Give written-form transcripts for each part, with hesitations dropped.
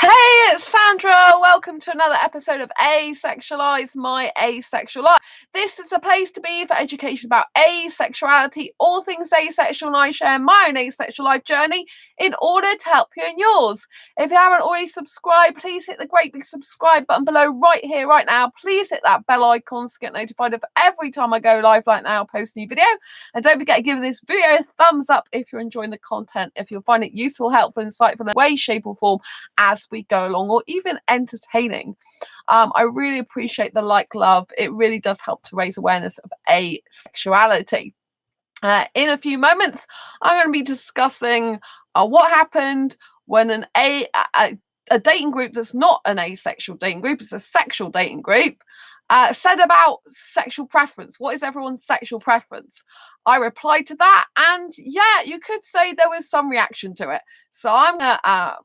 Hey, it's Sandra. Welcome to another episode of Asexualize My Asexual Life. This is a place to be for education about asexuality, all things asexual, and I share my own asexual life journey in order to help you in yours. If you haven't already subscribed, please hit the great big subscribe button below right here, right now. Please hit that bell icon to get notified of every time I go live like now, post a new video. And don't forget to give this video a thumbs up if you're enjoying the content, if you'll find it useful, helpful, insightful in a way, shape, or form as we go along, or even entertaining. I really appreciate the love. It really does help to raise awareness of asexuality. In a few moments, I'm going to be discussing what happened when a dating group that's not an asexual dating group, it's a sexual dating group, said about sexual preference. What is everyone's sexual preference? I replied to that, and yeah, you could say there was some reaction to it. So I'm going to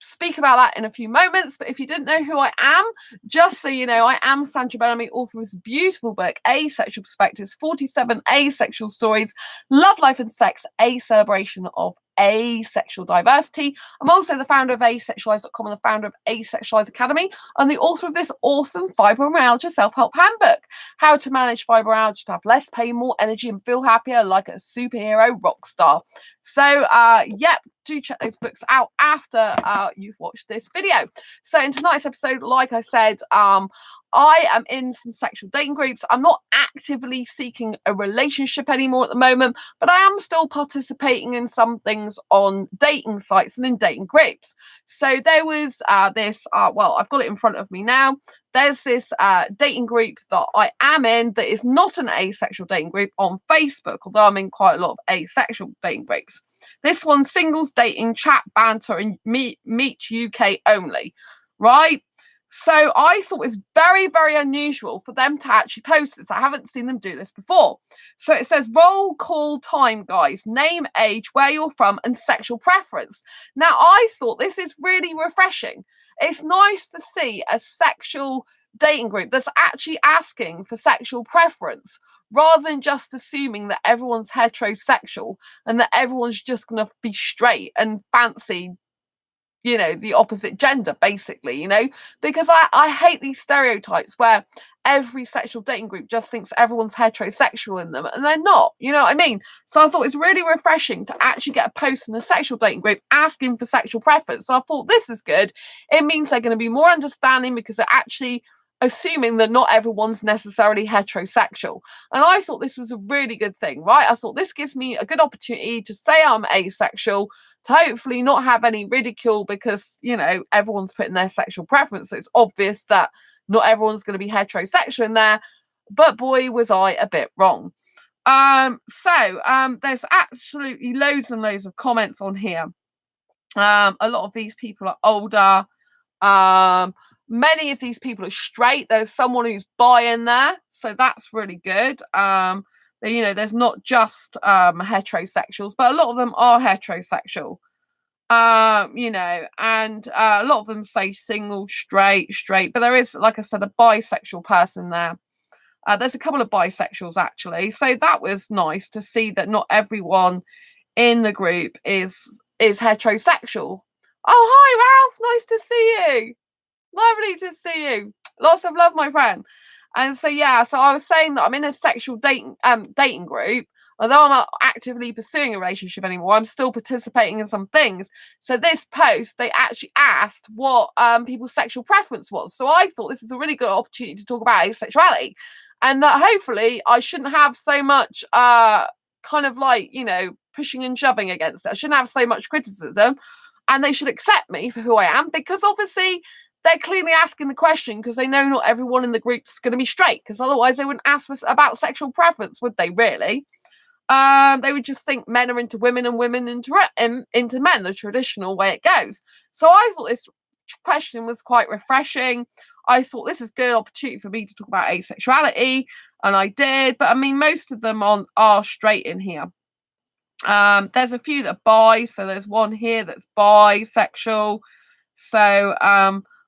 speak about that in a few moments. But if you didn't know who I am, just so you know, I am Sandra Bellamy, author of this beautiful book, Asexual Perspectives, 47 Asexual Stories, Love, Life and Sex, a celebration of asexual diversity. I'm also the founder of asexualise.com and the founder of Asexualise Academy, and the author of this awesome fibromyalgia self-help handbook, how to manage fibromyalgia to have less pain, more energy, and feel happier like a superhero rock star. So yep, do check those books out after you've watched this video. So in tonight's episode, like I said, I am in some sexual dating groups. I'm not actively seeking a relationship anymore at the moment, but I am still participating in some things on dating sites and in dating groups. So there was this, well, I've got it in front of me now. There's this dating group that I am in that is not an asexual dating group on Facebook, although I'm in quite a lot of asexual dating groups. This one's singles dating, chat, banter, and meet UK only, right? So I thought it was very, very unusual for them to actually post this. I haven't seen them do this before. So it says roll call time, guys, name, age, where you're from, and sexual preference. Now, I thought this is really refreshing. It's nice to see a sexual dating group that's actually asking for sexual preference rather than just assuming that everyone's heterosexual and that everyone's just going to be straight and fancy, you know, the opposite gender, basically, you know, because I hate these stereotypes where every sexual dating group just thinks everyone's heterosexual in them, and they're not, you know what I mean? So I thought it's really refreshing to actually get a post in a sexual dating group asking for sexual preference. So I thought this is good. It means they're going to be more understanding because they're actually assuming that not everyone's necessarily heterosexual. And I thought this was a really good thing, right? I thought this gives me a good opportunity to say I'm asexual, to hopefully not have any ridicule because, you know, everyone's putting their sexual preference. So it's obvious that not everyone's going to be heterosexual in there. But boy, was I a bit wrong. There's absolutely loads and loads of comments on here. A lot of these people are older. Many of these people are straight. There's someone who's bi in there, so that's really good. You know, there's not just heterosexuals, but a lot of them are heterosexual. You know, and a lot of them say single, straight, but there is, like I said, a bisexual person there. There's a couple of bisexuals actually, so that was nice to see that not everyone in the group is heterosexual. Oh, hi Ralph, nice to see you. Lovely to see you. Lots of love, my friend. And so yeah, so I was saying that I'm in a sexual dating group. Although I'm not actively pursuing a relationship anymore, I'm still participating in some things. So this post, they actually asked what people's sexual preference was. So I thought this is a really good opportunity to talk about asexuality, and that hopefully I shouldn't have so much kind of like, you know, pushing and shoving against it. I shouldn't have so much criticism, and they should accept me for who I am, because obviously they're clearly asking the question because they know not everyone in the group's going to be straight, because otherwise they wouldn't ask about sexual preference, would they really? They would just think men are into women and women into men, the traditional way it goes. So I thought this question was quite refreshing. I thought this is a good opportunity for me to talk about asexuality, and I did. But I mean, most of them are straight in here. There's a few that are bi, so there's one here that's bisexual. So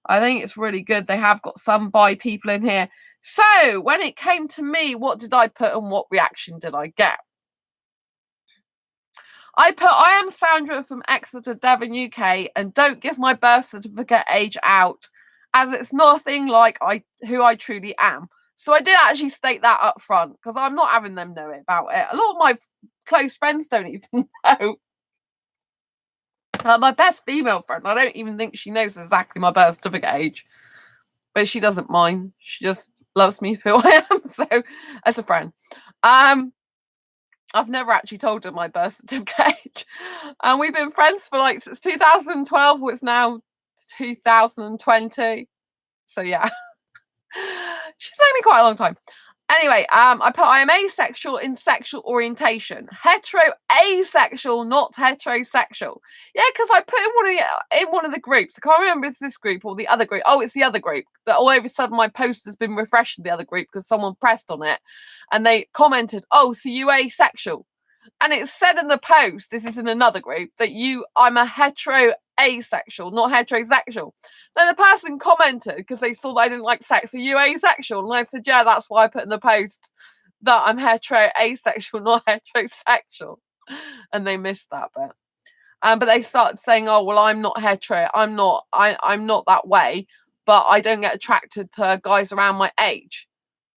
I think it's really good. They have got some bi people in here. So when it came to me, what did I put and what reaction did I get? I am Sandra from Exeter, Devon, UK, and don't give my birth certificate age out, as it's nothing like who I truly am. So I did actually state that up front, because I'm not having them know about it. A lot of my close friends don't even know. My best female friend, I don't even think she knows exactly my birth certificate age. But she doesn't mind. She just loves me for who I am. So, as a friend. I've never actually told her my birth certificate. And we've been friends for like since 2012. It's now 2020. So yeah. She's known me quite a long time. Anyway, I am asexual in sexual orientation. Asexual, not heterosexual. Yeah, because I put in one of the groups. I can't remember if it's this group or the other group. Oh, it's the other group. That all of a sudden my post has been refreshed in the other group because someone pressed on it and they commented, "Oh, so you asexual?" And it said in the post, this is in another group, that I'm a asexual, not heterosexual. Then the person commented, because they thought I didn't like sex, are you asexual? And I said, yeah, that's why I put in the post that I'm asexual, not heterosexual. And they missed that bit. But they started saying, oh, well, I'm not hetero. I'm not that way, but I don't get attracted to guys around my age.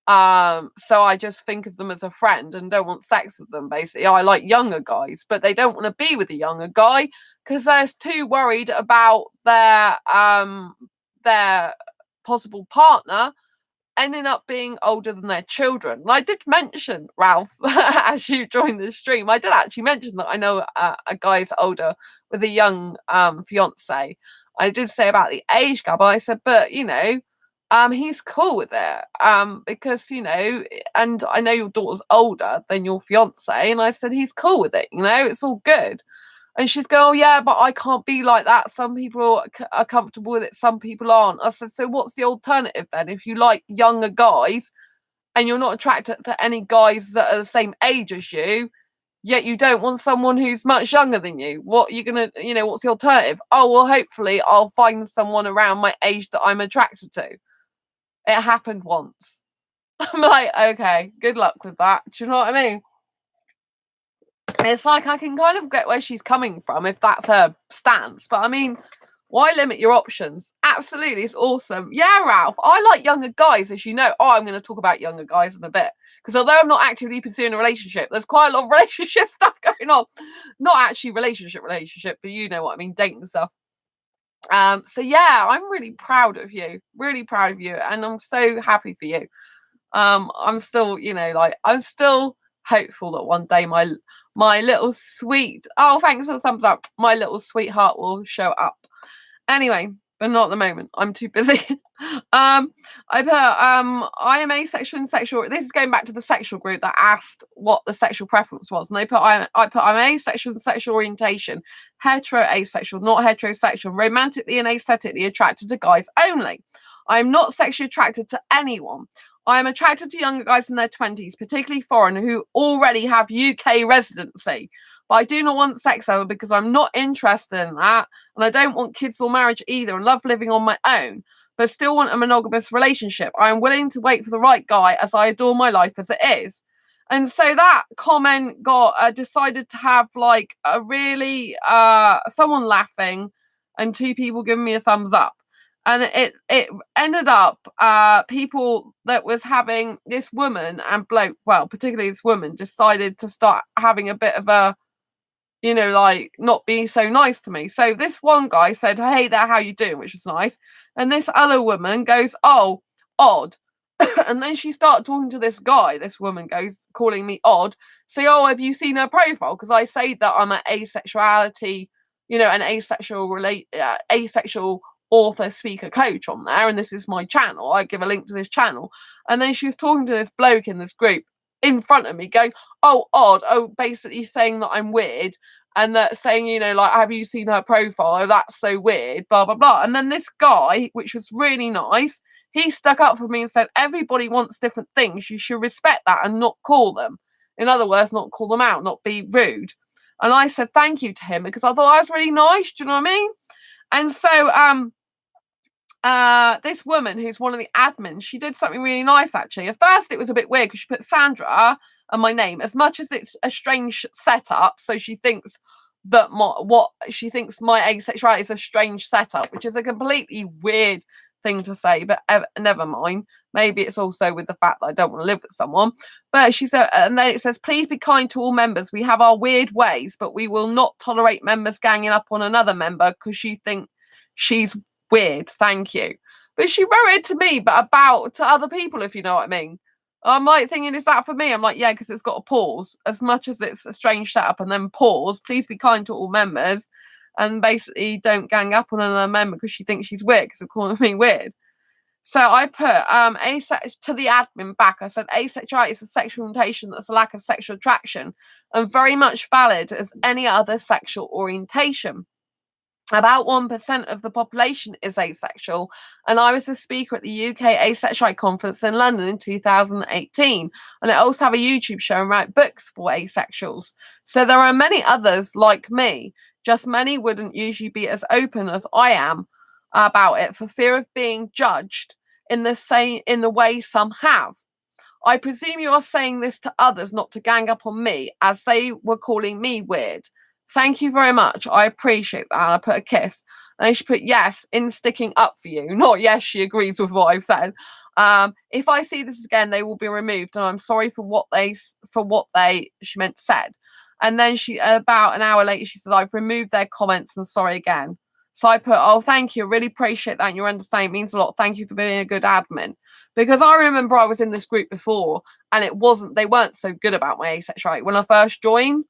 So I just think of them as a friend and don't want sex with them. Basically, I like younger guys, but they don't want to be with a younger guy because they're too worried about their possible partner ending up being older than their children. And I did mention, Ralph, as you joined the stream, I did actually mention that I know a guy's older with a young fiance. I did say about the age gap. I said, but he's cool with it because and I know your daughter's older than your fiance, and I said he's cool with it, it's all good. And she's going, oh yeah, but I can't be like that. Some people are comfortable with it, some people aren't. I said, so what's the alternative then? If you like younger guys and you're not attracted to any guys that are the same age as you, yet you don't want someone who's much younger than you, what are you gonna, what's the alternative? Oh, well, hopefully I'll find someone around my age that I'm attracted to. It happened once. I'm like, okay, good luck with that. Do you know what I mean? It's like I can kind of get where she's coming from if that's her stance. But I mean, why limit your options? Absolutely, it's awesome. Yeah, Ralph, I like younger guys, as you know. Oh, I'm going to talk about younger guys in a bit. Because although I'm not actively pursuing a relationship, there's quite a lot of relationship stuff going on. Not actually relationship, but you know what I mean, dating stuff. So yeah, I'm really proud of you, and I'm so happy for you. I'm still, I'm still hopeful that one day my little sweet, oh, thanks for the thumbs up, my little sweetheart will show up. Anyway, but not at the moment. I'm too busy. I am asexual and sexual. This is going back to the sexual group that asked what the sexual preference was, and I'm asexual and sexual orientation, hetero asexual, not heterosexual, romantically and aesthetically attracted to guys only. I am not sexually attracted to anyone. I am attracted to younger guys in their 20s, particularly foreign, who already have UK residency. But I do not want sex over because I'm not interested in that. And I don't want kids or marriage either, and love living on my own, but still want a monogamous relationship. I am willing to wait for the right guy as I adore my life as it is. And so that comment got decided to have like a really someone laughing and two people giving me a thumbs up. And it ended up people that was having this woman and bloke, well, particularly this woman, decided to start having a bit of a, like not being so nice to me. So this one guy said, hey there, how you doing? Which was nice. And this other woman goes, oh, odd. And then she started talking to this guy. This woman goes, calling me odd. Say, oh, have you seen her profile? Because I say that I'm an asexuality, an asexual author, speaker, coach on there, and this is my channel. I give a link to this channel. And then she was talking to this bloke in this group in front of me going, oh, odd. Oh, basically saying that I'm weird, and that saying, like, have you seen her profile? Oh, that's so weird, blah, blah, blah. And then this guy, which was really nice, he stuck up for me and said, everybody wants different things. You should respect that and not call them. In other words, not call them out, not be rude. And I said thank you to him because I thought I was really nice. Do you know what I mean? And so this woman who's one of the admins, she did something really nice actually. At first it was a bit weird because she put Sandra and my name, as much as it's a strange setup, so she thinks that what she thinks my asexuality is a strange setup, which is a completely weird thing to say, but never mind. Maybe it's also with the fact that I don't want to live with someone. But she said, and then it says, please be kind to all members. We have our weird ways, but we will not tolerate members ganging up on another member because she thinks she's weird. Thank you. But she wrote it to me, but about to other people, if you know what I mean. I'm like thinking, is that for me? I'm like, yeah, because it's got a pause. As much as it's a strange setup and then pause, please be kind to all members and basically don't gang up on another member because she thinks she's weird because of calling me weird. So I put to the admin back. I said asexuality is a sexual orientation that's a lack of sexual attraction and very much valid as any other sexual orientation. About 1% of the population is asexual, and I was the speaker at the UK Asexuality Conference in London in 2018, and I also have a YouTube show and write books for asexuals. So there are many others like me, just many wouldn't usually be as open as I am about it for fear of being judged in the way some have. I presume you are saying this to others not to gang up on me, as they were calling me weird. Thank you very much. I appreciate that. And I put a kiss. And then she put yes in sticking up for you. Not yes, she agrees with what I've said. If I see this again, they will be removed. And I'm sorry for what she meant said. And then she, about an hour later, she said, I've removed their comments and sorry again. So I put, oh, thank you. Really appreciate that. And your understanding means a lot. Thank you for being a good admin. Because I remember I was in this group before and they weren't so good about my asexuality. When I first joined,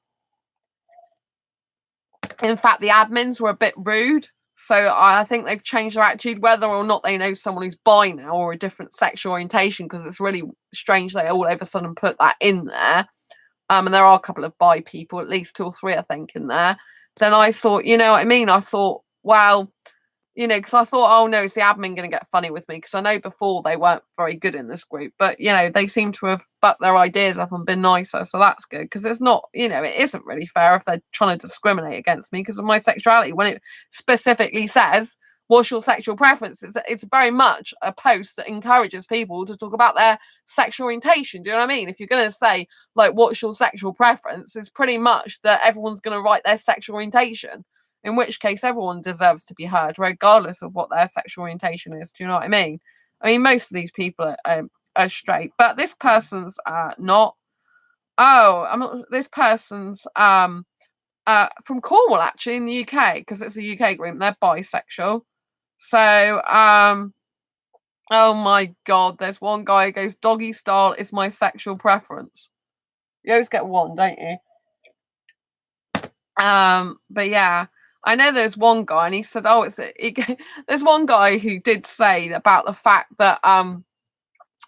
in fact, the admins were a bit rude. So I think they've changed their attitude, whether or not they know someone who's bi now or a different sexual orientation, because it's really strange they all of a sudden put that in there. And there are a couple of bi people, at least 2 or 3, I think, in there. Then I thought, you know what I mean? I thought, well, you know, because I thought, oh no, is the admin going to get funny with me? Because I know before they weren't very good in this group, but you know, they seem to have bucked their ideas up and been nicer, so that's good. Because it's not, you know, it isn't really fair if they're trying to discriminate against me because of my sexuality. When it specifically says, what's your sexual preference? It's very much a post that encourages people to talk about their sexual orientation. Do you know what I mean? If you're going to say, like, what's your sexual preference, it's pretty much that everyone's going to write their sexual orientation. In which case, everyone deserves to be heard, regardless of what their sexual orientation is. Do you know what I mean? I mean, most of these people are straight, but this person's not. Oh, I'm not. This person's from Cornwall, actually, in the UK, because it's a UK group. They're bisexual. So, oh my God, there's one guy who goes, "Doggy style is my sexual preference." You always get one, don't you? But yeah. I know there's one guy, and he said, "Oh, there's one guy who did say about the fact that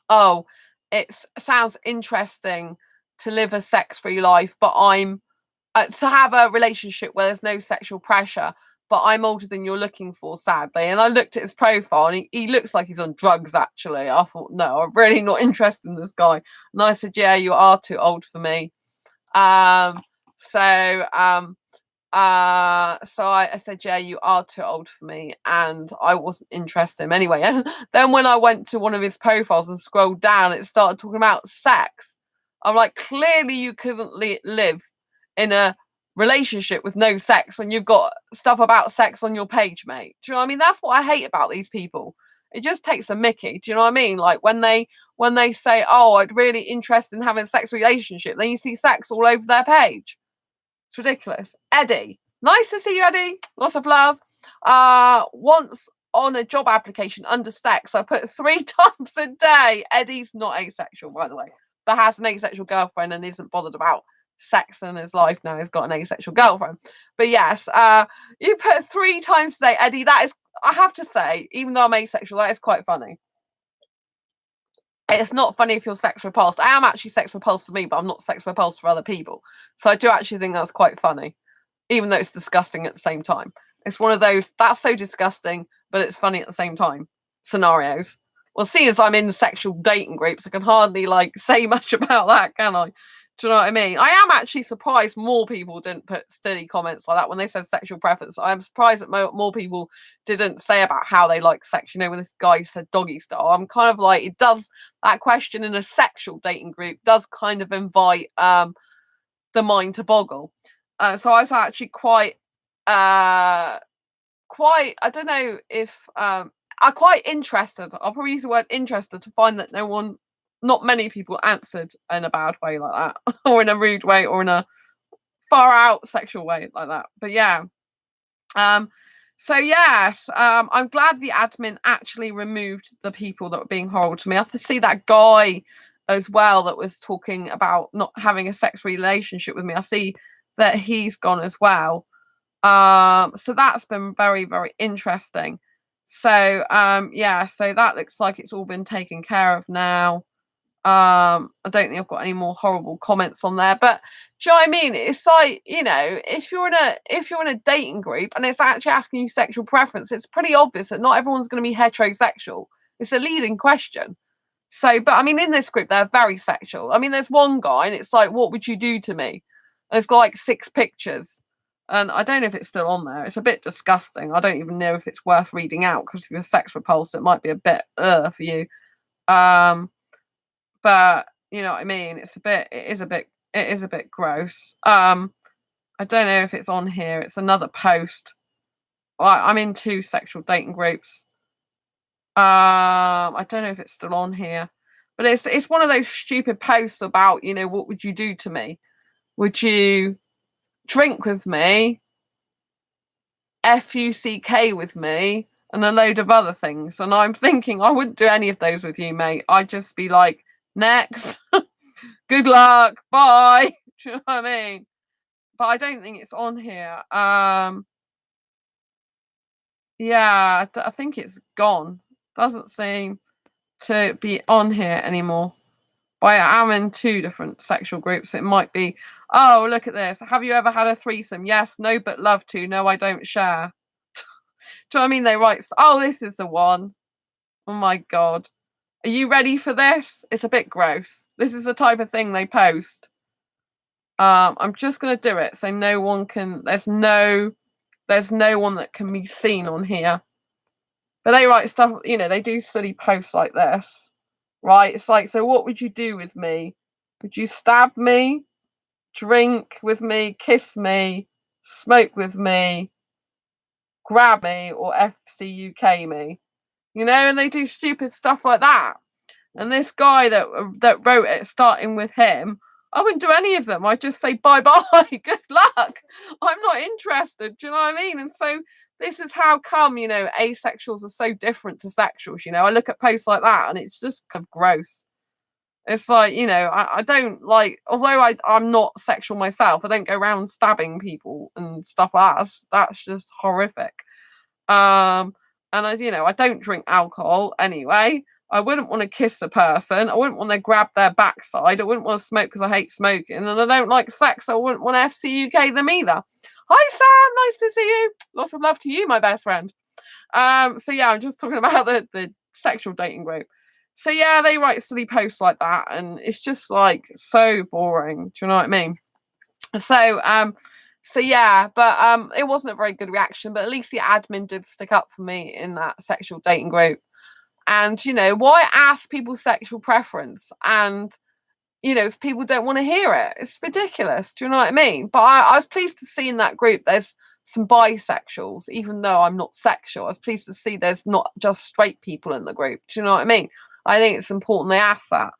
oh, it sounds interesting to live a sex-free life, but I'm to have a relationship where there's no sexual pressure, but I'm older than you're looking for, sadly." And I looked at his profile, and he looks like he's on drugs. Actually, I thought, no, I'm really not interested in this guy. And I said, "Yeah, you are too old for me." So I said, yeah, you are too old for me, and I wasn't interested in him anyway. And then when I went to one of his profiles and scrolled down, it started talking about sex. I'm like, clearly you couldn't live in a relationship with no sex when you've got stuff about sex on your page, mate. Do you know what I mean? That's what I hate about these people. It just takes a mickey. Do you know what I mean? Like when they say, oh, I'd really interested in having a sex relationship, then you see sex all over their page. It's ridiculous. Eddie, nice to see you, Eddie. Lots of love. Once on a job application under sex, I put 3 times a day. Eddie's not asexual, by the way, but has an asexual girlfriend and isn't bothered about sex in his life now. He's got an asexual girlfriend. But yes, you put 3 times a day, Eddie. That is, I have to say, even though I'm asexual, that is quite funny. It's not funny if you're sex repulsed. I am actually sex repulsed to me, but I'm not sex repulsed for other people. So I do actually think that's quite funny, even though it's disgusting at the same time. It's one of those, that's so disgusting, but it's funny at the same time scenarios. Well, seeing as I'm in sexual dating groups, I can hardly like say much about that, can I? Do you know what I mean? I am actually surprised more people didn't put silly comments like that when they said sexual preference. I'm surprised that more people didn't say about how they like sex. You know, when this guy said doggy style, I'm kind of like, it does, that question in a sexual dating group does kind of invite the mind to boggle. So I was actually quite I don't know if I'm quite interested. I'll probably use the word interested to find that not many people answered in a bad way like that, or in a rude way, or in a far out sexual way like that. But yeah. So yes, I'm glad the admin actually removed the people that were being horrible to me. I have to see that guy as well that was talking about not having a sex relationship with me. I see that he's gone as well. So that's been very, very interesting. So yeah, so that looks like it's all been taken care of now. I don't think I've got any more horrible comments on there, but do you know what I mean? It's like, you know, if you're in a dating group and it's actually asking you sexual preference, it's pretty obvious that not everyone's going to be heterosexual. It's a leading question. So, but I mean, in this group, they're very sexual. I mean, there's one guy and it's like, what would you do to me? And it's got like 6 pictures. And I don't know if it's still on there. It's a bit disgusting. I don't even know if it's worth reading out because if you're sex repulsed, it might be a bit for you. But you know what I mean? It is a bit gross. I don't know if it's on here. It's another post. Well, I'm in 2 sexual dating groups. I don't know if it's still on here. But it's one of those stupid posts about, you know, what would you do to me? Would you drink with me? FUCK with me? And a load of other things. And I'm thinking I wouldn't do any of those with you, mate. I'd just be like, next. Good luck. Bye. Do you know what I mean? But I don't think it's on here. Yeah, I think it's gone. Doesn't seem to be on here anymore. But I am in 2 different sexual groups. It might be, oh, look at this. Have you ever had a threesome? Yes, no, but love to. No, I don't share. Do you know what I mean? They write, oh, this is the one. Oh my God. Are you ready for this? It's a bit gross. This is the type of thing they post. I'm just gonna do it so no one can. There's no one that can be seen on here. But they write stuff. You know, they do silly posts like this, right? It's like, so what would you do with me? Would you stab me, drink with me, kiss me, smoke with me, grab me, or FCUK me? You know, and they do stupid stuff like that. And this guy that wrote it, starting with him, I wouldn't do any of them. I'd just say bye bye, good luck. I'm not interested. Do you know what I mean? And so this is how come, you know, asexuals are so different to sexuals. You know, I look at posts like that and it's just kind of gross. It's like, you know, I don't like, although I'm not sexual myself, I don't go around stabbing people and stuff like that. That's just horrific. And I don't drink alcohol anyway. I wouldn't want to kiss a person. I wouldn't want to grab their backside. I wouldn't want to smoke because I hate smoking. And I don't like sex. So I wouldn't want to FCUK them either. Hi, Sam. Nice to see you. Lots of love to you, my best friend. So yeah, I'm just talking about the sexual dating group. So yeah, they write silly posts like that. And it's just like so boring. Do you know what I mean? So yeah, but it wasn't a very good reaction, but at least the admin did stick up for me in that sexual dating group. And you know, why ask people sexual preference? And you know, if people don't want to hear it, it's ridiculous. Do you know what I mean? But I was pleased to see in that group there's some bisexuals, even though I'm not sexual. I was pleased to see there's not just straight people in the group. Do you know what I mean? I think it's important they ask that.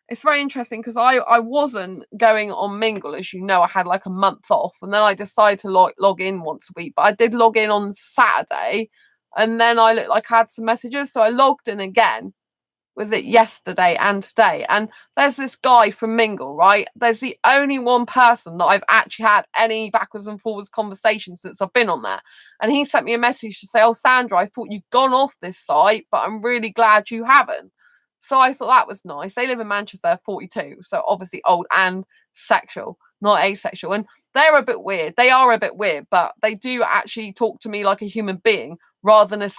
It's very interesting because I wasn't going on Mingle, as you know. I had like a month off, and then I decided to log in once a week. But I did log in on Saturday, and then I looked like I had some messages, so I logged in again. Was it yesterday and today? And there's this guy from Mingle, right? There's the only one person that I've actually had any backwards and forwards conversation since I've been on there. And he sent me a message to say, oh, Sandra, I thought you'd gone off this site, but I'm really glad you haven't. So I thought that was nice. They live in Manchester, 42. So obviously old and sexual, not asexual. And they're a bit weird. They are a bit weird, but they do actually talk to me like a human being rather than a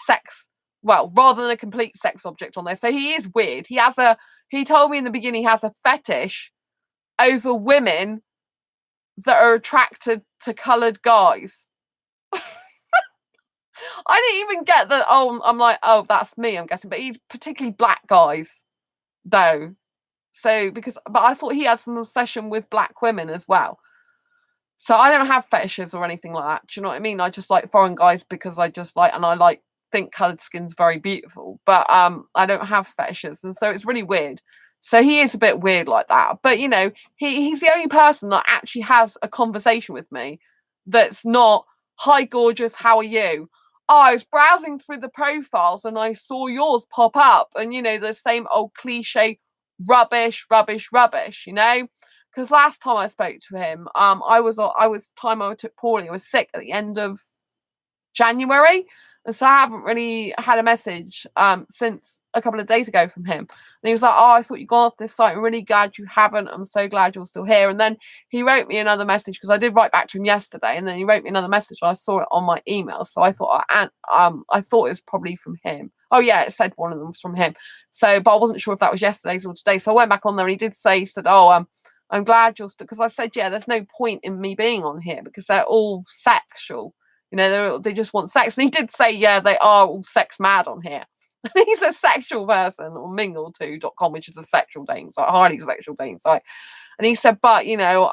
complete sex object on there. So he is weird. He told me in the beginning he has a fetish over women that are attracted to coloured guys. I didn't even get that. Oh, I'm like, oh, that's me, I'm guessing. But he's particularly black guys, though. So, but I thought he had some obsession with black women as well. So I don't have fetishes or anything like that. Do you know what I mean? I just like foreign guys because I just like, and I like think coloured skin's very beautiful. But I don't have fetishes, and so it's really weird. So he is a bit weird like that. But you know, he's the only person that actually has a conversation with me that's not, hi gorgeous, how are you? Oh, I was browsing through the profiles and I saw yours pop up, and you know, the same old cliche rubbish, rubbish, rubbish, you know? Because last time I spoke to him, I took poorly. I was sick at the end of January, and so I haven't really had a message since a couple of days ago from him. And he was like, "Oh, I thought you'd gone off this site. I'm really glad you haven't. I'm so glad you're still here." And then he wrote me another message because I did write back to him yesterday, and then he wrote me another message. And I saw it on my email, so I thought, I thought it was probably from him. Oh yeah, it said one of them was from him. So, but I wasn't sure if that was yesterday's or today. So I went back on there, and he did say, he said, "Oh, I'm glad you're still," because I said, "Yeah, there's no point in me being on here because they're all sexual. You know, they just want sex." And he did say, yeah, they are all sex mad on here. He's a sexual person, or mingle2.com, which is a sexual dating site, highly sexual dating site. And he said, but you know,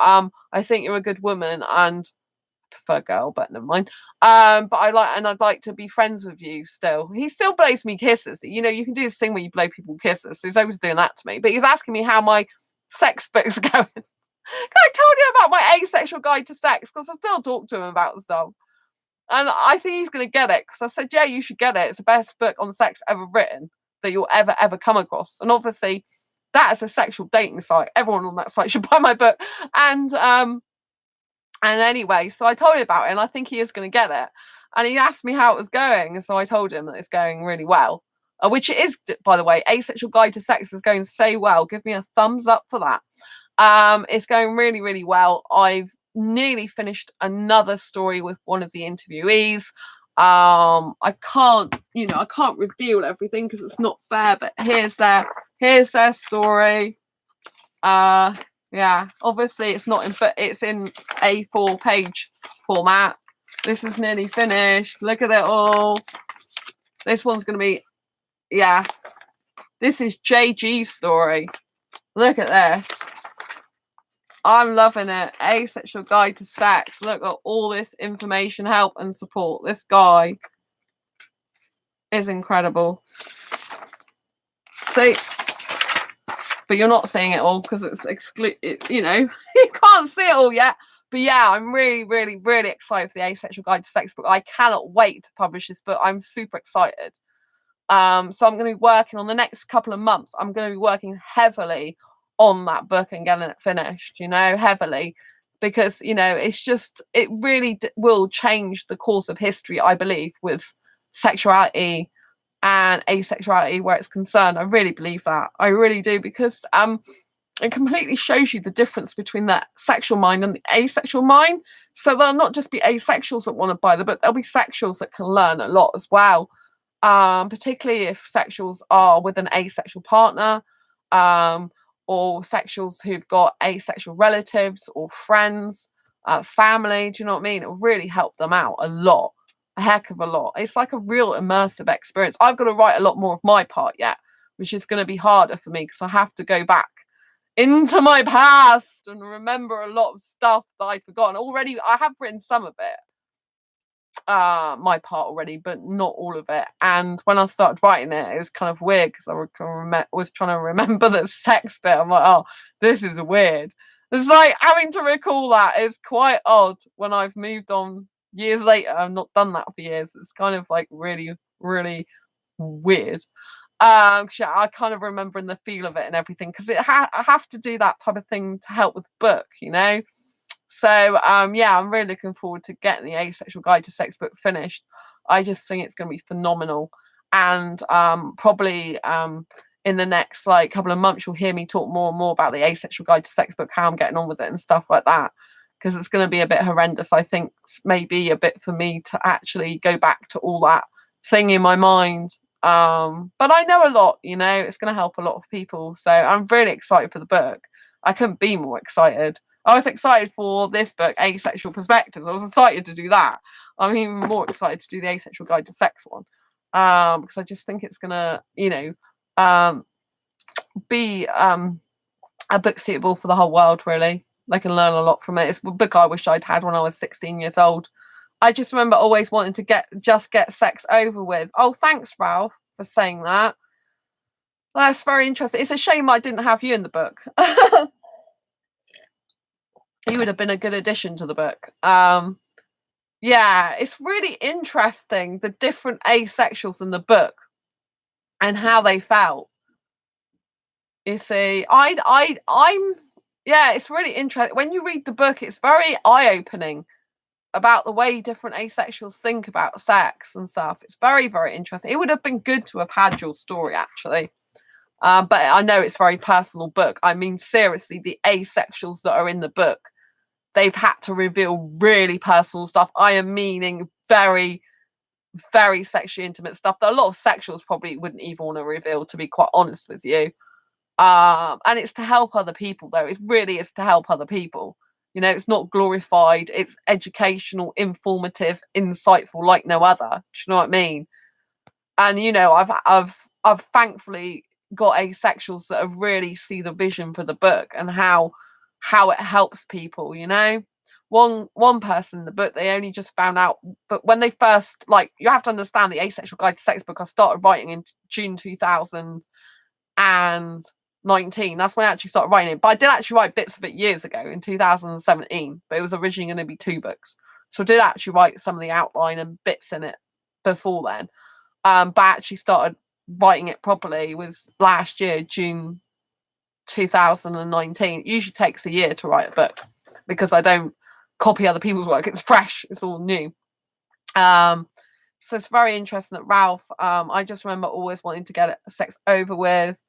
I think you're a good woman, and I prefer girl, but never mind. But I'd like to be friends with you still. He still blows me kisses. You know, you can do this thing where you blow people kisses. He's always doing that to me. But he's asking me how my sex book's going. I told you about my asexual guide to sex because I still talk to him about the stuff. And I think he's going to get it because I said, yeah, you should get it. It's the best book on sex ever written that you'll ever come across. And obviously, that is a sexual dating site. Everyone on that site should buy my book. And anyway, so I told him about it, and I think he is going to get it. And he asked me how it was going, and so I told him that it's going really well. Which it is, by the way. Asexual Guide to Sex is going so well. Give me a thumbs up for that. It's going really, really well. I've nearly finished another story with one of the interviewees. I can't reveal everything because it's not fair, but here's their story. Yeah, obviously it's not in, but it's in A4 page format. This is nearly finished. Look at it all. This one's going to be, yeah, this is JG's story. Look at this. I'm loving it. Asexual Guide to Sex. Look at all this information, help, and support. This guy is incredible. So, but you're not seeing it all because it's you know, you can't see it all yet. But yeah, I'm really, really, really excited for the Asexual Guide to Sex book. I cannot wait to publish this book. I'm super excited. So I'm going to be working on the next couple of months. I'm going to be working heavily on that book and getting it finished, you know, heavily, because, you know, it's just, it really will change the course of history, I believe, with sexuality and asexuality where it's concerned. I really believe that. I really do, because it completely shows you the difference between the sexual mind and the asexual mind. So there'll not just be asexuals that want to buy the book, there'll be sexuals that can learn a lot as well. Particularly if sexuals are with an asexual partner, or sexuals who've got asexual relatives or friends, family. Do you know what I mean? It'll really help them out a lot, a heck of a lot. It's like a real immersive experience. I've got to write a lot more of my part yet, which is going to be harder for me because I have to go back into my past and remember a lot of stuff that I'd forgotten. Already, I have written some of it, my part already, but not all of it. And when I started writing it, it was kind of weird because I was trying to remember the sex bit. I'm like, oh, this is weird. It's like having to recall that is quite odd when I've moved on years later. I've not done that for years. It's kind of like really, really weird. I kind of remembering the feel of it and everything because I have to do that type of thing to help with the book, you know. So yeah, I'm really looking forward to getting the Asexual Guide to Sex book finished. I just think it's going to be phenomenal, and probably in the next like couple of months you'll hear me talk more and more about the Asexual Guide to Sex book, how I'm getting on with it and stuff like that, because it's going to be a bit horrendous. I think maybe a bit for me to actually go back to all that thing in my mind. But I know a lot, you know, it's going to help a lot of people. So I'm really excited for the book. I couldn't be more excited. I was excited for this book, Asexual Perspectives. I was excited to do that. I'm even more excited to do the Asexual Guide to Sex one, because I just think it's gonna, be a book suitable for the whole world. Really, they can learn a lot from it. It's a book I wish I'd had when I was 16 years old. I just remember always wanting to get sex over with. Oh, thanks, Ralph, for saying that. That's very interesting. It's a shame I didn't have you in the book. You would have been a good addition to the book. Yeah, it's really interesting, the different asexuals in the book and how they felt. You see, yeah, it's really interesting. When you read the book, it's very eye-opening about the way different asexuals think about sex and stuff. It's very, very interesting. It would have been good to have had your story, actually. But I know it's a very personal book. I mean, seriously, the asexuals that are in the book, they've had to reveal really personal stuff. I am meaning very, very sexually intimate stuff that a lot of sexuals probably wouldn't even want to reveal, to be quite honest with you. And it's to help other people, though. It really is to help other people. It's not glorified. It's educational, informative, insightful, like no other. Do you know what I mean? And I've thankfully got asexuals that have really see the vision for the book and how it helps people. One person in the book, they only just found out, but when they first, like, you have to understand, the Asexual Guide to Sex book I started writing in June 2019. That's when I actually started writing it, but I did actually write bits of it years ago in 2017, but it was originally going to be 2 books, so I did actually write some of the outline and bits in it before then. But I actually started writing it properly was last year, June 2019. It usually takes a year to write a book because I don't copy other people's work. It's fresh. It's all new. So it's very interesting that Ralph, I just remember always wanting to get sex over with.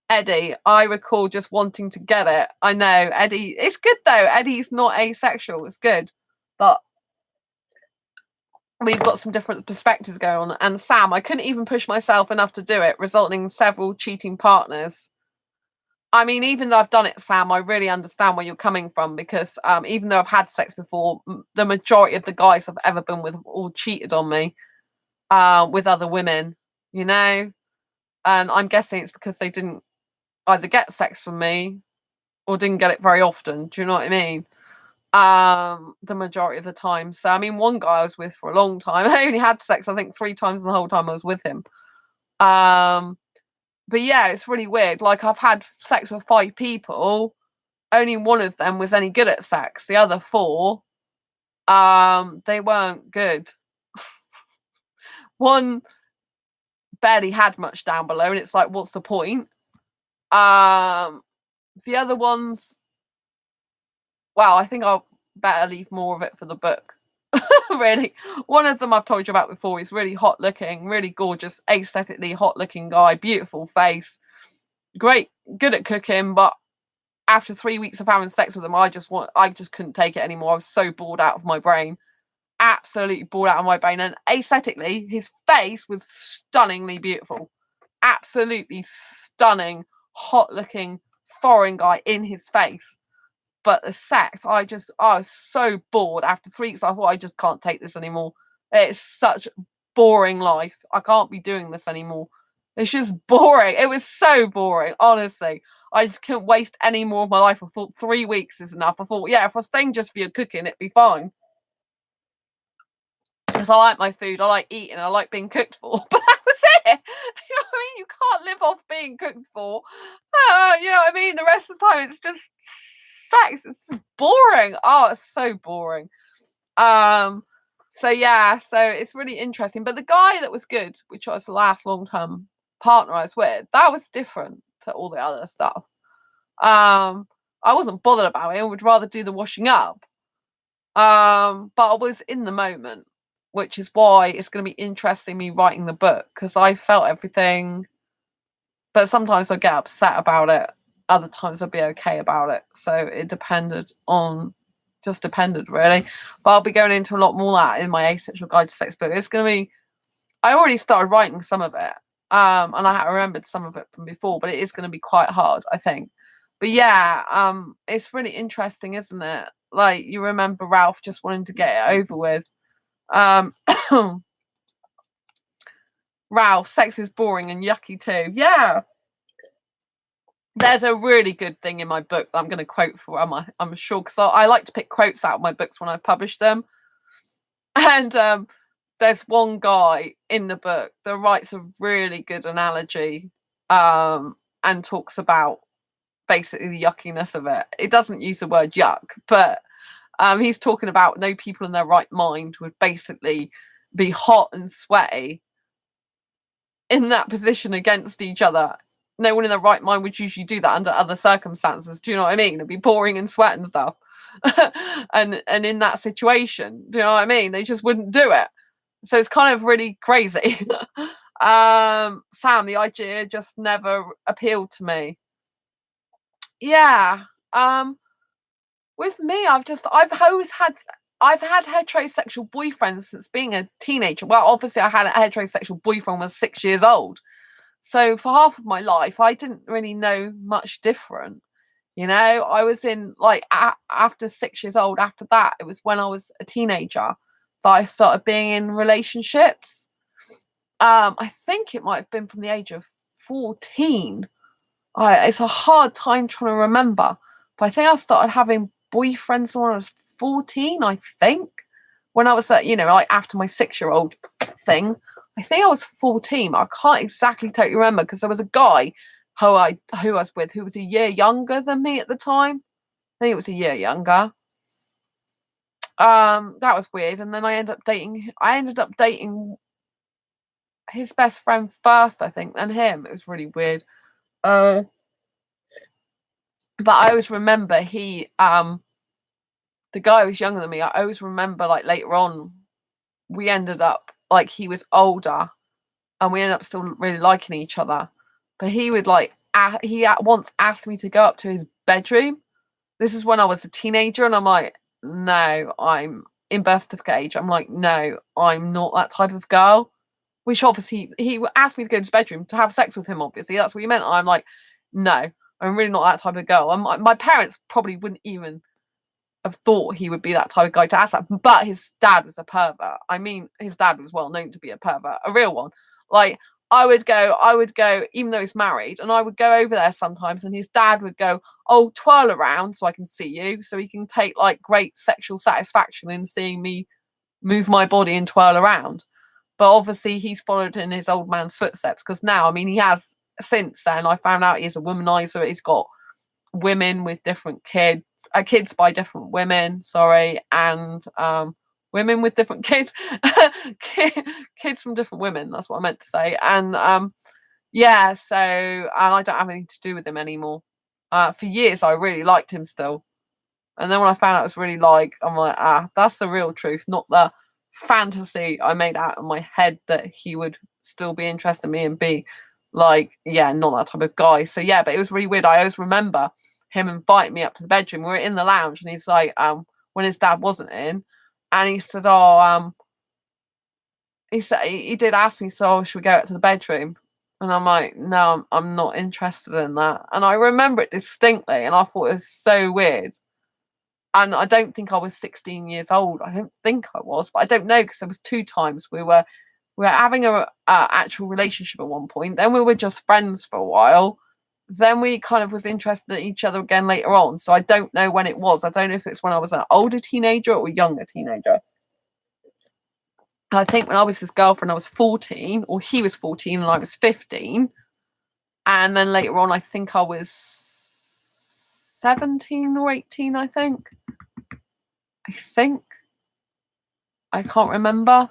Eddie, I recall just wanting to get it. I know, Eddie, it's good though. Eddie's not asexual. It's good. But we've got some different perspectives going on. And Sam, I couldn't even push myself enough to do it, resulting in several cheating partners. I mean, even though I've done it, Sam, I really understand where you're coming from, because even though I've had sex before, the majority of the guys I've ever been with all cheated on me with other women, and I'm guessing it's because they didn't either get sex from me or didn't get it very often. Do you know what I mean? The majority of the time. So I mean, one guy I was with for a long time, I only had sex I think 3 times in the whole time I was with him. But yeah, it's really weird. Like, I've had sex with 5 people, only one of them was any good at sex. The other 4, they weren't good. One barely had much down below, and it's like, what's the point? The other ones, well, I think I'll better leave more of it for the book. Really. One of them I've told you about before. He's really hot looking, really gorgeous, aesthetically hot looking guy, beautiful face, great, good at cooking, but after 3 weeks of having sex with him, I just couldn't take it anymore. I was so bored out of my brain. Absolutely bored out of my brain. And aesthetically, his face was stunningly beautiful. Absolutely stunning, hot looking foreign guy in his face. But the sex, I was so bored after 3 weeks. I thought, I just can't take this anymore. It's such boring life. I can't be doing this anymore. It's just boring. It was so boring, honestly. I just couldn't waste any more of my life. I thought 3 weeks is enough. I thought, yeah, if I was staying just for your cooking, it'd be fine. Because I like my food, I like eating, I like being cooked for. But that was it. You know what I mean? You can't live off being cooked for. You know what I mean? The rest of the time, it's just sex. It's just boring. Oh, it's so boring. So yeah, so it's really interesting. But the guy that was good, which was the last long-term partner I was with, that was different to all the other stuff. I wasn't bothered about it. I would rather do the washing up. But I was in the moment, which is why it's going to be interesting me writing the book, because I felt everything. But sometimes I get upset about it. Other times I'd be okay about it. So it depended really. But I'll be going into a lot more of that in my Asexual Guide to Sex book. It's going to be, I already started writing some of it. And I remembered some of it from before, but it is going to be quite hard, I think. But yeah, it's really interesting, isn't it? Like, you remember Ralph just wanting to get it over with. Um, Ralph, sex is boring and yucky too. Yeah. There's a really good thing in my book that I'm going to quote for. I'm sure, because I like to pick quotes out of my books when I publish them. And there's one guy in the book that writes a really good analogy, and talks about basically the yuckiness of it. It doesn't use the word yuck, but he's talking about no people in their right mind would basically be hot and sweaty in that position against each other. No one in their right mind would usually do that under other circumstances. Do you know what I mean? It'd be pouring and sweat and stuff. and in that situation, do you know what I mean? They just wouldn't do it. So it's kind of really crazy. Sam, the idea just never appealed to me. Yeah. With me, I've had heterosexual boyfriends since being a teenager. Well, obviously I had a heterosexual boyfriend when I was 6 years old. So for half of my life, I didn't really know much different. You know, I was in like after 6 years old. After that, it was when I was a teenager that I started being in relationships. I think it might have been from the age of 14. It's a hard time trying to remember, but I think I started having boyfriends when I was 14. I think when I was like after my 6-year-old thing. I think I was 14. I can't exactly totally remember because there was a guy who I was with who was a year younger than me at the time. I think it was a year younger. That was weird. And then I ended up dating his best friend first, I think, then him. It was really weird. But I always remember the guy who was younger than me. I always remember like later on, we ended up like he was older, and we ended up still really liking each other. But he would he at once asked me to go up to his bedroom. This is when I was a teenager, and I'm like, no, I'm in birth certificate age. I'm like, no, I'm not that type of girl. Which obviously he asked me to go to his bedroom to have sex with him. Obviously, that's what he meant. I'm like, no, I'm really not that type of girl. And my parents probably wouldn't even have thought he would be that type of guy to ask that. But his dad was a pervert. I mean, his dad was well known to be a pervert, a real one. Like, I would go, even though he's married, and I would go over there sometimes, and his dad would go, oh, twirl around so I can see you, so he can take like great sexual satisfaction in seeing me move my body and twirl around. But obviously he's followed in his old man's footsteps, because now, I mean, he has since then, I found out he's a womanizer. He's got women with different kids by different women, sorry, and women with different kids, kids from different women. That's what I meant to say. And yeah, so, and I don't have anything to do with him anymore. For years, I really liked him still, and then when I found out it was really I'm like, that's the real truth, not the fantasy I made out in my head that he would still be interested in me and be like, yeah, not that type of guy. So yeah, but it was really weird. I always remember him inviting me up to the bedroom. We were in the lounge, and he's like, when his dad wasn't in, and he said, he said he did ask me, so should we go up to the bedroom? And I'm like, no, I'm not interested in that. And I remember it distinctly, and I thought it was so weird. And I don't think I was 16 years old. I don't think I was, but I don't know, because there was 2 times we were having a actual relationship at one point. Then we were just friends for a while. Then we kind of was interested in each other again later on. So I don't know when it was. I don't know if it's when I was an older teenager or a younger teenager. I think when I was his girlfriend, I was 14, or he was 14 and I was 15. And then later on, I think I was 17 or 18, I think. I can't remember.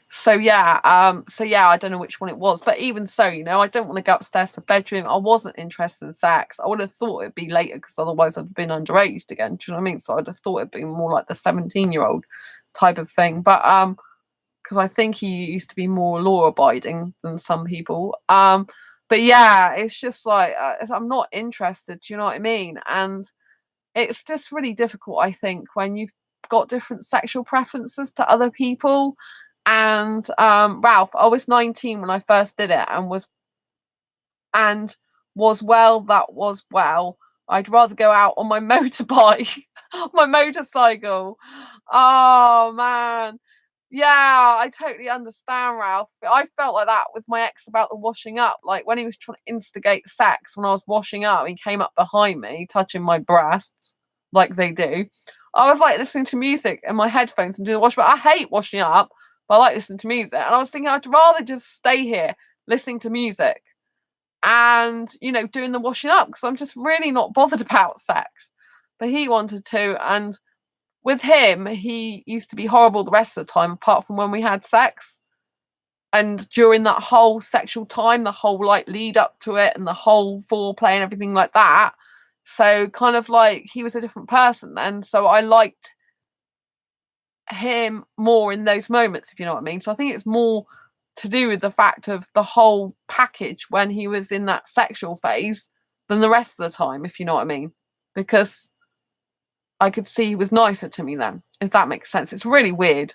So yeah, I don't know which one it was, but even so, I don't want to go upstairs to the bedroom. I wasn't interested in sex. I would have thought it'd be later, because otherwise I'd have been underage again. Do you know what I mean? So I'd have thought it'd be more like the 17-year-old type of thing. But because I think he used to be more law abiding than some people. But yeah, it's just like I'm not interested. Do you know what I mean? And it's just really difficult, I think, when you've got different sexual preferences to other people. And Ralph, I was 19 when I first did it, and was well, I'd rather go out on my motorbike, my motorcycle. Oh man. Yeah, I totally understand, Ralph. I felt like that with my ex about the washing up. Like when he was trying to instigate sex when I was washing up, he came up behind me, touching my breasts, like they do. I was like listening to music in my headphones and doing the wash, but I hate washing up, but I like listening to music. And I was thinking I'd rather just stay here listening to music and, doing the washing up because I'm just really not bothered about sex. But he wanted to, and with him, he used to be horrible the rest of the time, apart from when we had sex. And during that whole sexual time, the whole like lead up to it and the whole foreplay and everything like that. So kind of like he was a different person then. So I liked him more in those moments, if you know what I mean. So I think it's more to do with the fact of the whole package when he was in that sexual phase than the rest of the time, if you know what I mean. Because I could see he was nicer to me then, if that makes sense. It's really weird.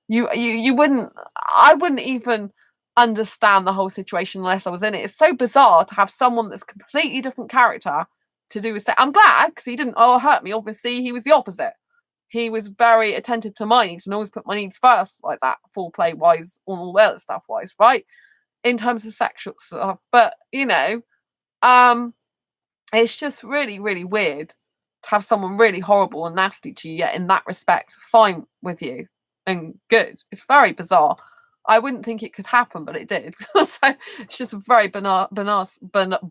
You wouldn't, I wouldn't even understand the whole situation unless I was in it. It's so bizarre to have someone that's completely different character to do with sex. I'm glad because he didn't hurt me. Obviously, he was the opposite. He was very attentive to my needs and always put my needs first, like that, foreplay wise, all the other stuff wise, right? In terms of sexual stuff. But it's just really, really weird to have someone really horrible and nasty to you, yet in that respect, fine with you and good. It's very bizarre. I wouldn't think it could happen, but it did. So it's just very banana, bizarre, bizarre,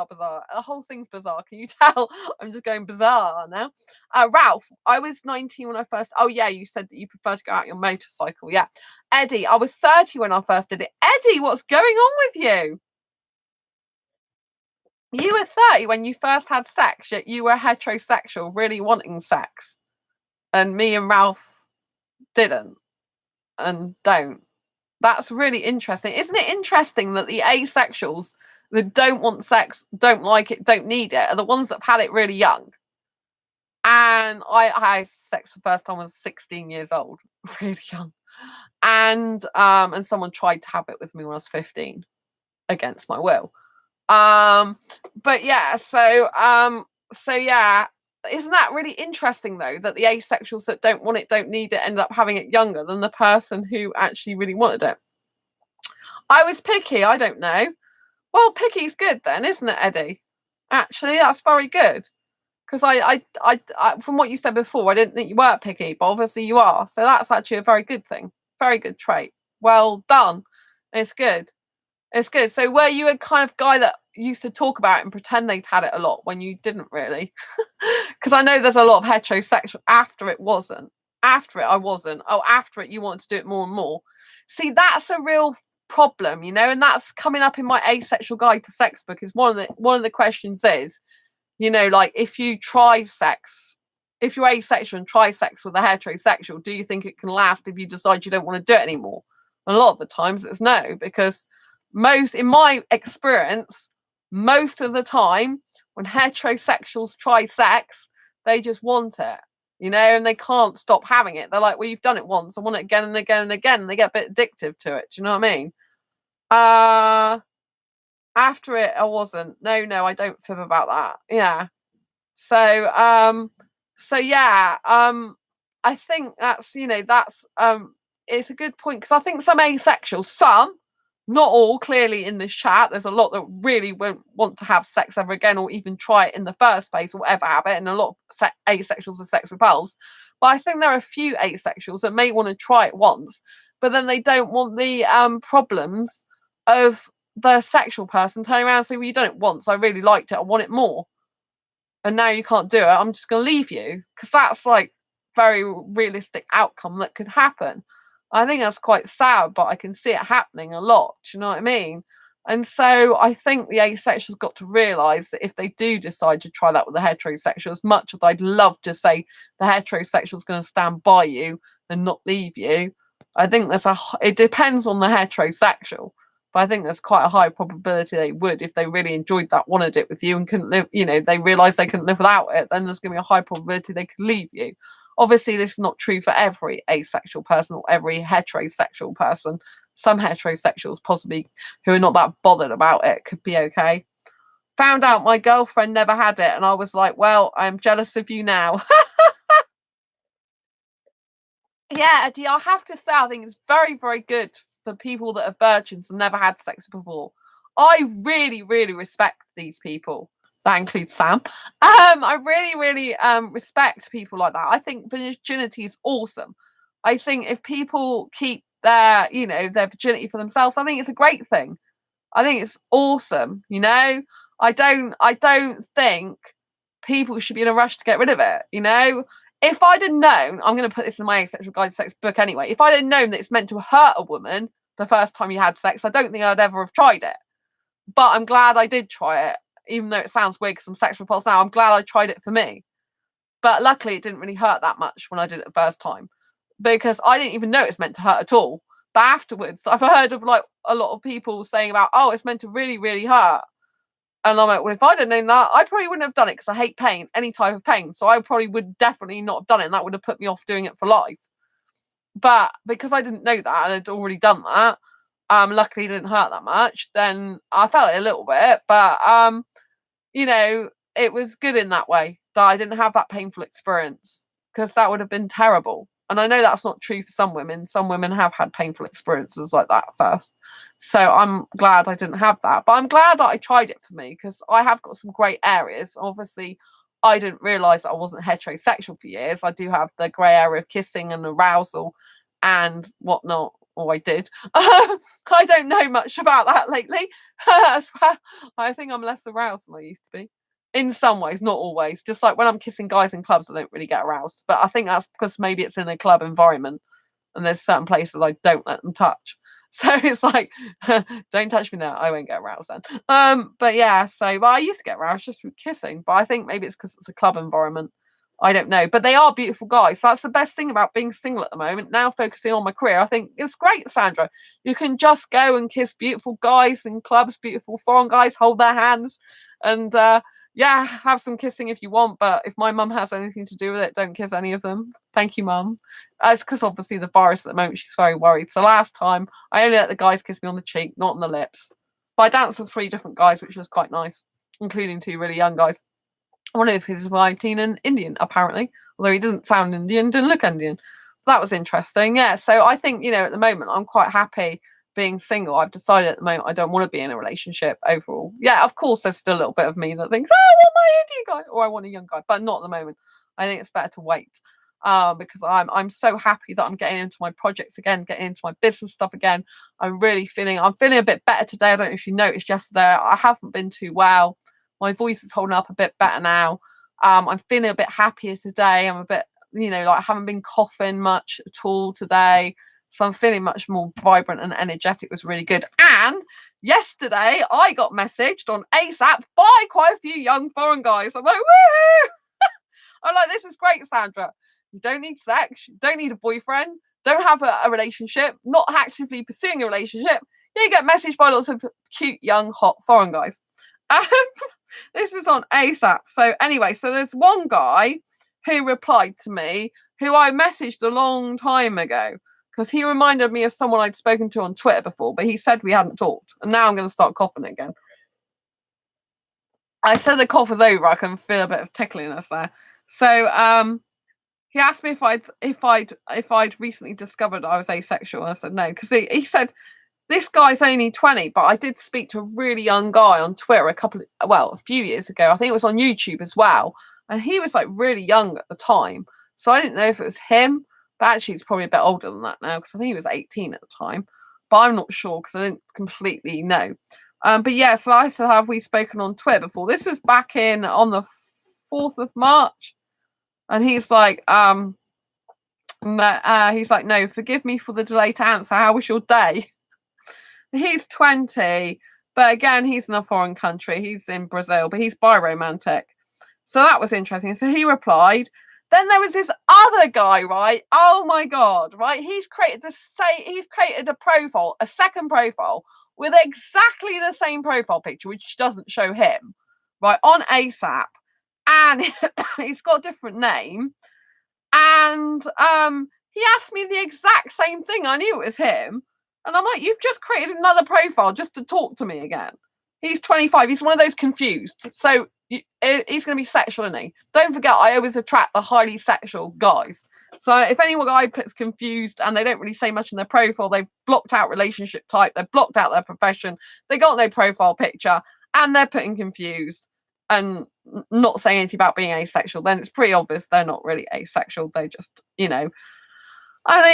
bizarre. The whole thing's bizarre. Can you tell? I'm just going bizarre now. Ralph, I was 19 when I first. Oh yeah, you said that you prefer to go out your motorcycle. Yeah, Eddie, I was 30 when I first did it. Eddie, what's going on with you? You were 30 when you first had sex, yet you were heterosexual, really wanting sex. And me and Ralph didn't and don't. That's really interesting. Isn't it interesting that the asexuals that don't want sex, don't like it, don't need it, are the ones that have had it really young? And I had sex for the first time when I was 16 years old, really young. And someone tried to have it with me when I was 15 against my will. But yeah, so yeah, isn't that really interesting though that the asexuals that don't want it, don't need it, end up having it younger than the person who actually really wanted it? I was picky. I don't know. Well, picky's good then, isn't it, Eddie? Actually, that's very good because I, from what you said before, I didn't think you were picky, but obviously you are. So that's actually a very good thing. Very good trait. Well done. It's good. It's good. So were you a kind of guy that used to talk about it and pretend they'd had it a lot when you didn't really? Because I know there's a lot of heterosexual. After it wasn't. After it I wasn't. Oh, after it you wanted to do it more and more. See, that's a real problem, and that's coming up in my asexual guide to sex book. Is one of the questions is, like if you try sex, if you're asexual and try sex with a heterosexual, do you think it can last if you decide you don't want to do it anymore? And a lot of the times it's no, because in my experience, most of the time when heterosexuals try sex, they just want it, and they can't stop having it. They're like, well, you've done it once, I want it again and again and again. And they get a bit addictive to it. Do you know what I mean? After it, I wasn't. No, I don't fib about that. Yeah. So yeah, I think that's it's a good point because I think some asexuals, not all, clearly in this chat, there's a lot that really won't want to have sex ever again or even try it in the first place or whatever have it, and a lot of asexuals are sex repels. But I think there are a few asexuals that may want to try it once, but then they don't want the problems of the sexual person turning around and saying, well, you done it once, I really liked it, I want it more, and now you can't do it, I'm just going to leave you, because that's like very realistic outcome that could happen. I think that's quite sad, but I can see it happening a lot. Do you know what I mean? And so I think the asexuals got to realise that if they do decide to try that with the heterosexual, as much as I'd love to say the heterosexual is going to stand by you and not leave you, I think it depends on the heterosexual. But I think there's quite a high probability they would, if they really enjoyed that, wanted it with you and couldn't live, they realised they couldn't live without it, then there's going to be a high probability they could leave you. Obviously, this is not true for every asexual person or every heterosexual person. some heterosexuals possibly who are not that bothered about it could be okay. Found out my girlfriend never had it, and I was like, well, I'm jealous of you now. Yeah, Eddie, I have to say, I think it's very, very good for people that are virgins and never had sex before. I really, really respect these people. That includes Sam. I really, really respect people like that. I think virginity is awesome. I think if people keep their, their virginity for themselves, I think it's a great thing. I think it's awesome, I don't think people should be in a rush to get rid of it. If I'd have known, I'm going to put this in my Asexual Guide to Sex book anyway. If I'd have known that it's meant to hurt a woman the first time you had sex, I don't think I'd ever have tried it. But I'm glad I did try it, even though it sounds weird because I'm sexual repulsed now. I'm glad I tried it for me. But luckily, it didn't really hurt that much when I did it the first time because I didn't even know it's meant to hurt at all. But afterwards, I've heard of like a lot of people saying about, oh, it's meant to really, really hurt. And I'm like, well, if I'd have known that, I probably wouldn't have done it because I hate pain, any type of pain. So I probably would definitely not have done it. And that would have put me off doing it for life. But because I didn't know that and I'd already done that, luckily it didn't hurt that much, then I felt it a little bit. But, it was good in that way that I didn't have that painful experience because that would have been terrible. And I know that's not true for some women. Some women have had painful experiences like that first. So I'm glad I didn't have that. But I'm glad that I tried it for me because I have got some great areas. Obviously, I didn't realise that I wasn't heterosexual for years. I do have the grey area of kissing and arousal and whatnot. Or I did. I don't know much about that lately. I think I'm less aroused than I used to be. In some ways, not always. Just like when I'm kissing guys in clubs, I don't really get aroused. But I think that's because maybe it's in a club environment and there's certain places I don't let them touch. So it's like, don't touch me there. I won't get aroused then. But yeah, but I used to get aroused just through kissing. But I think maybe it's because it's a club environment. I don't know. But they are beautiful guys. So that's the best thing about being single at the moment. Now focusing on my career, I think it's great, Sandra. You can just go and kiss beautiful guys in clubs, beautiful foreign guys, hold their hands and yeah, have some kissing if you want, but if my mum has anything to do with it, don't kiss any of them. Thank you, mum. It's because obviously the virus at the moment, she's very worried. So last time, I only let the guys kiss me on the cheek, not on the lips. But I danced with 3 different guys, which was quite nice, including 2 really young guys. One of his was 19 and Indian, apparently. Although he doesn't sound Indian, didn't look Indian. That was interesting. Yeah, so I think, at the moment, I'm quite happy being single. I've decided at the moment I don't want to be in a relationship overall. Yeah, of course, there's still a little bit of me that thinks, oh, I want my Indian guy or I want a young guy, but not at the moment. I think it's better to wait because I'm so happy that I'm getting into my projects again, getting into my business stuff again. I'm feeling a bit better today. I don't know if you noticed yesterday, I haven't been too well. My voice is holding up a bit better now. I'm feeling a bit happier today. I'm a bit, I haven't been coughing much at all today. So I'm feeling much more vibrant and energetic. It was really good. And yesterday I got messaged on ASAP by quite a few young foreign guys. I'm like, woohoo! I'm like, this is great, Sandra. You don't need sex. You don't need a boyfriend. Don't have a relationship. Not actively pursuing a relationship. You get messaged by lots of cute, young, hot foreign guys. This is on ASAP. So anyway, there's one guy who replied to me who I messaged a long time ago. Because he reminded me of someone I'd spoken to on Twitter before, but he said we hadn't talked. And now I'm going to start coughing again. I said the cough was over. I can feel a bit of tickliness there. So he asked me if I'd recently discovered I was asexual. And I said no, because he said this guy's only 20, but I did speak to a really young guy on Twitter a few years ago. I think it was on YouTube as well, and he was like really young at the time. So I didn't know if it was him. But actually, it's probably a bit older than that now because I think he was 18 at the time. But I'm not sure because I didn't completely know. But yeah, so I said, have we spoken on Twitter before? This was back on the 4th of March. And he's like, no, no, forgive me for the delay to answer. How was your day? He's 20. But again, he's in a foreign country. He's in Brazil, but he's biromantic. So that was interesting. So he replied. Then there was this other guy, right? Oh my God, right? He's created a profile, a second profile with exactly the same profile picture, which doesn't show him, right? On ASAP. And he's got a different name. And he asked me the exact same thing. I knew it was him. And I'm like, you've just created another profile just to talk to me again. He's 25. He's one of those confused. So he's going to be sexual, isn't he? Don't forget, I always attract the highly sexual guys. So if anyone guy puts confused and they don't really say much in their profile, they've blocked out relationship type, they've blocked out their profession, they got no profile picture, and they're putting confused and not saying anything about being asexual, then it's pretty obvious they're not really asexual. They just, and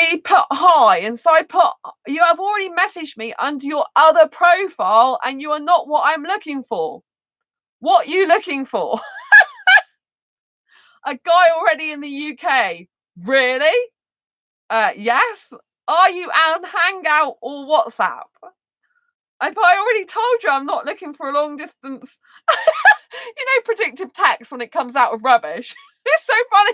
he put hi, and so I put, you have already messaged me under your other profile and you are not what I'm looking for. What are you looking for? A guy already in the UK? Really? Yes. Are you on Hangout or WhatsApp? I already told you I'm not looking for a long distance. Predictive text when it comes out of rubbish. It's so funny.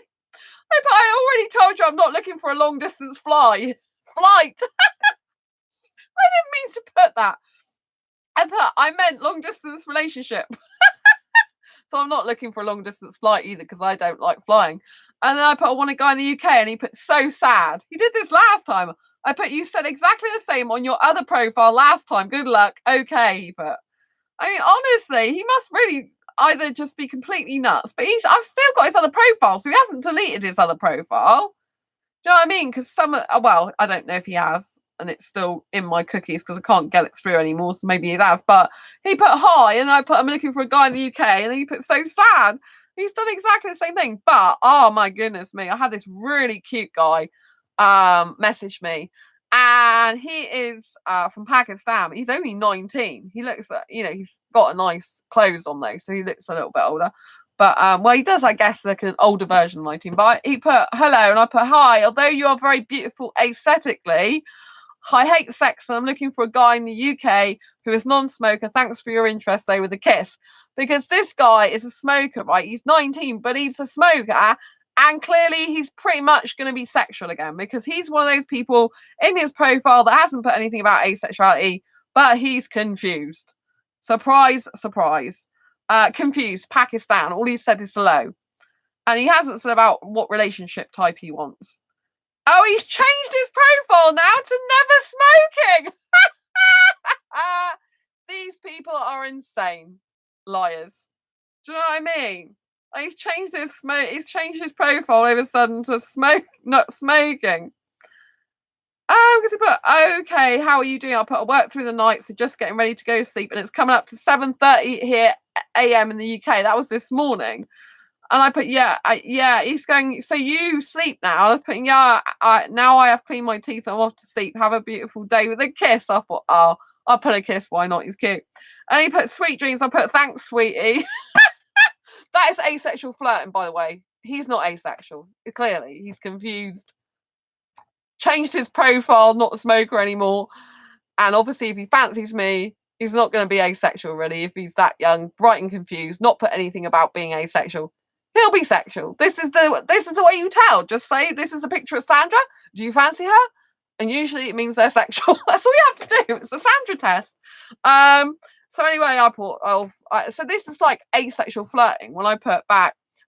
I already told you I'm not looking for a long distance flight. I didn't mean to put that. I meant long distance relationship. So I'm not looking for a long distance flight either, because I don't like flying. And then I put, I want a guy in the UK, and he put, so sad. He did this last time. I put, you said exactly the same on your other profile last time. Good luck. Okay, he put. I mean, honestly, he must really either just be completely nuts, but I've still got his other profile, so he hasn't deleted his other profile. Do you know what I mean? Because I don't know if he has, and it's still in my cookies because I can't get it through anymore, so maybe he has. But he put hi, and I put, I'm looking for a guy in the UK, and then he put, so sad. He's done exactly the same thing. But oh my goodness me, I had this really cute guy message me, and he is from Pakistan. He's only 19. He looks, he's got a nice clothes on though, so he looks a little bit older. But he does, I guess, like an older version of 19. But he put hello, and I put hi. Although you are very beautiful aesthetically, I hate sex, and I'm looking for a guy in the UK who is non-smoker. Thanks for your interest, though, with a kiss. Because this guy is a smoker, right? He's 19, but he's a smoker. And clearly he's pretty much going to be sexual again, because he's one of those people in his profile that hasn't put anything about asexuality, but he's confused. Surprise, surprise. Confused, Pakistan. All he said is hello. And he hasn't said about what relationship type he wants. Oh, he's changed his profile now to never smoking. These people are insane. Liars. Do you know what I mean? Like, he's changed his profile all of a sudden to not smoking. Oh, because he put, okay, how are you doing? I put, I work through the night, so just getting ready to go to sleep, and it's coming up to 7:30 here a.m. in the UK. That was this morning. And I put, yeah, he's going, so you sleep now? I put, yeah, now I have cleaned my teeth, I'm off to sleep. Have a beautiful day, with a kiss. I thought, oh, I'll put a kiss, why not? He's cute. And he put, sweet dreams. I put, thanks, sweetie. That is asexual flirting, by the way. He's not asexual. Clearly, he's confused. Changed his profile, not a smoker anymore. And obviously, if he fancies me, he's not going to be asexual, really. If he's that young, bright and confused, not put anything about being asexual, he'll be sexual. This is the way you tell. Just say, this is a picture of Sandra. Do you fancy her? And usually it means they're sexual. That's all you have to do. It's a Sandra test. So anyway, I put, so this is like asexual flirting. When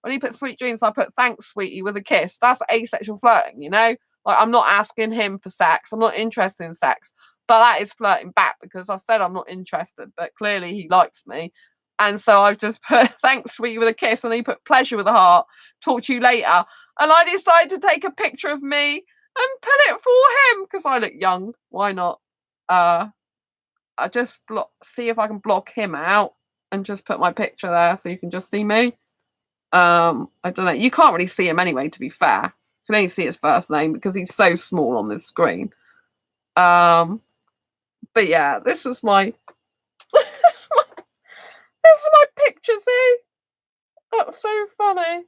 he put sweet dreams, I put thanks, sweetie, with a kiss. That's asexual flirting, Like, I'm not asking him for sex. I'm not interested in sex. But that is flirting back, because I said I'm not interested, but clearly he likes me. And so I've just put thanks, sweetie, with a kiss, and he put pleasure with a heart. Talk to you later. And I decided to take a picture of me and put it for him, because I look young. Why not? I just see if I can block him out and just put my picture there so you can just see me. I don't know. You can't really see him anyway, to be fair. You can only see his first name because he's so small on this screen. But yeah, this is my this is my picture, see? That's so funny.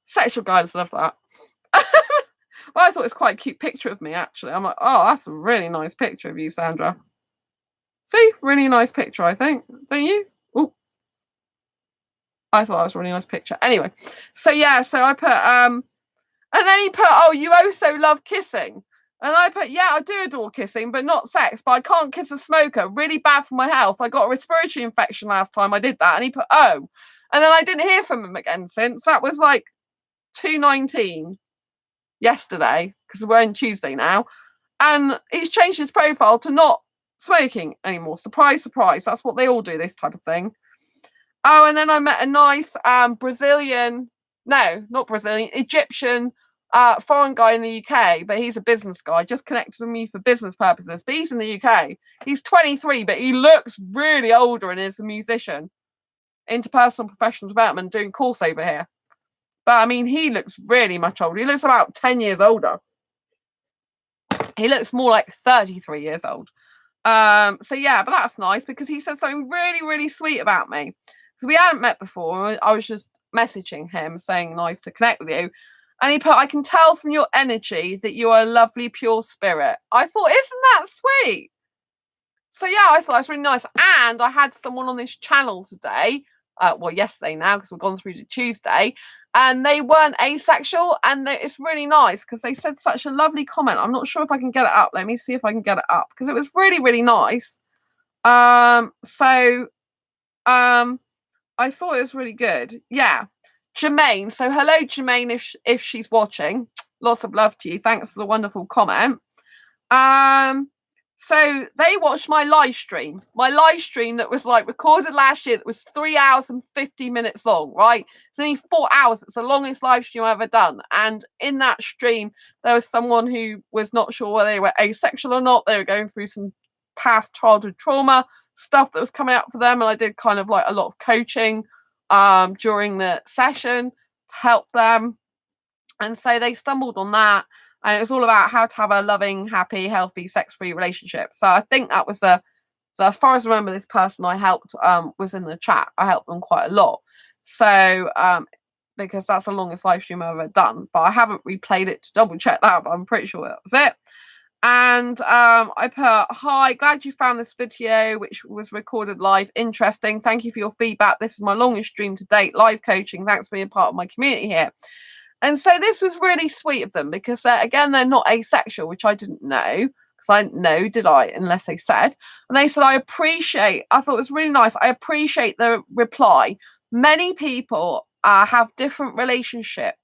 Sexual guys love that. Well, I thought it was quite a cute picture of me, actually. I'm like, oh, that's a really nice picture of you, Sandra. See? Really nice picture, I think. Don't you? Oh, I thought that was a really nice picture. Anyway, so yeah, so I put, and then he put, oh, you also love kissing. And I put, yeah, I do adore kissing, but not sex. But I can't kiss a smoker. Really bad for my health. I got a respiratory infection last time I did that. And he put, oh. And then I didn't hear from him again since. That was like 2:19 yesterday, because we're on Tuesday now. And he's changed his profile to not smoking anymore. Surprise, surprise. That's what they all do, this type of thing. Oh, and then I met a nice Brazilian, no, not Brazilian, Egyptian foreign guy in the UK, but he's a business guy, just connected with me for business purposes. But he's in the UK. He's 23, but he looks really older and is a musician, interpersonal professional development, doing course over here. But I mean, he looks really much older. He looks about 10 years older. He looks more like 33 years old. So yeah, but that's nice because he said something really, really sweet about me. Because we hadn't met before. I was just messaging him saying nice to connect with you. And he put, I can tell from your energy that you are a lovely, pure spirit. I thought, isn't that sweet? So yeah, I thought it was really nice. And I had someone on this channel today, well, yesterday now, because we've gone through to Tuesday, and they weren't asexual. And it's really nice because they said such a lovely comment. I'm not sure if I can get it up. Let me see if I can get it up because it was really, really nice. I thought it was really good. Yeah. Jermaine. So hello, Jermaine, if she's watching. Lots of love to you. Thanks for the wonderful comment. So they watched my live stream that was like recorded last year that was 3 hours and 50 minutes long, right? It's only 4 hours. It's the longest live stream I've ever done. And in that stream, there was someone who was not sure whether they were asexual or not. They were going through some past childhood trauma stuff that was coming up for them. And I did kind of like a lot of coaching during the session to help them. And so they stumbled on that. And it was all about how to have a loving, happy, healthy, sex-free relationship. So I think that was so as far as I remember, this person I helped was in the chat. I helped them quite a lot. So because that's the longest live stream I've ever done. But I haven't replayed it to double check that, but I'm pretty sure that was it. And I put, hi, glad you found this video, which was recorded live. Interesting. Thank you for your feedback. This is my longest stream to date, live coaching. Thanks for being part of my community here. And so this was really sweet of them because again, they're not asexual, which I didn't know because I didn't know, did I? Unless they said. And they said, I thought it was really nice. I appreciate the reply. Many people have different relationship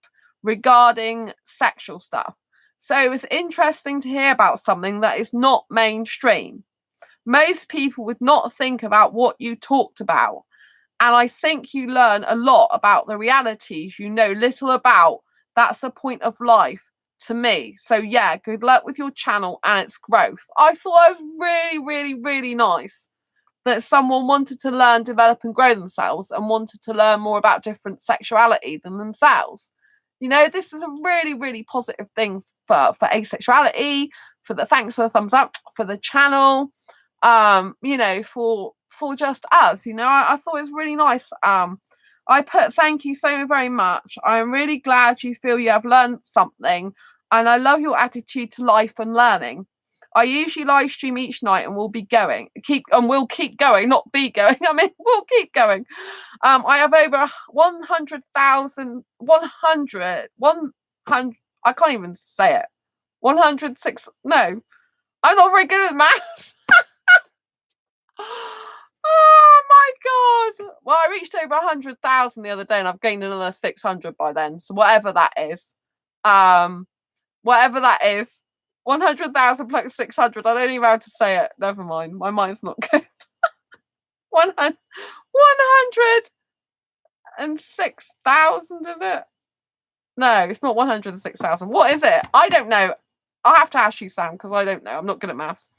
regarding sexual stuff. So it was interesting to hear about something that is not mainstream. Most people would not think about what you talked about. And I think you learn a lot about the realities you know little about. That's a point of life to me. So yeah, good luck with your channel and its growth. I thought it was really, really, really nice that someone wanted to learn, develop and grow themselves and wanted to learn more about different sexuality than themselves. You know, this is a really, really positive thing for asexuality, for the thanks for the thumbs up, for the channel, you know, for just us, you know. I thought it was really nice. I put, thank you so very much. I'm really glad you feel you have learned something and I love your attitude to life and learning. I usually live stream each night and we'll keep going, not be going. I mean, we'll keep going. I have over 100,000, I can't even say it. 106, no, I'm not very good at maths. Oh my god. Well, I reached over 100,000 the other day and I've gained another 600 by then. So whatever that is. 100,000 plus 600. I don't even know how to say it. Never mind. My mind's not good. 106,000 is it? No, it's not 106,000. What is it? I don't know. I'll have to ask you, Sam, because I don't know. I'm not good at maths.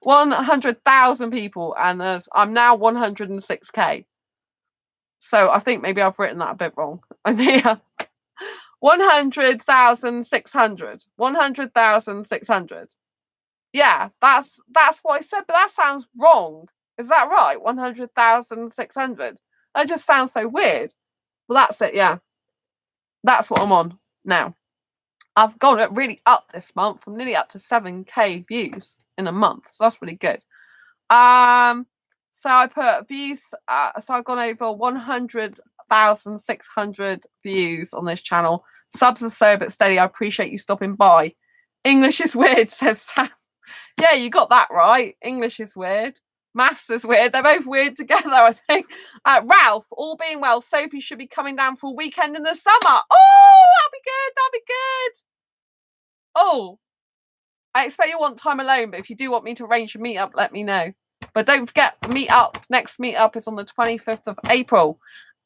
100,000 people, and I'm now 106k. So I think maybe I've written that a bit wrong. Yeah. 100,600. 100,600. Yeah, that's what I said, but that sounds wrong. Is that right? 100,600. That just sounds so weird. Well, that's it. Yeah, that's what I'm on now. I've gone really up this month. I'm nearly up to 7k views in a month, so that's really good. So I put views. So I've gone over 100,600 views on this channel. Subs are so but steady. I appreciate you stopping by. English is weird, says Sam. Yeah, you got that right. English is weird. Maths is weird. They're both weird together, I think. Ralph, all being well, Sophie should be coming down for a weekend in the summer. Oh, that'll be good. That'll be good. Oh, I expect you want time alone, but if you do want me to arrange a meet-up, let me know. But don't forget, next meet-up is on the 25th of April.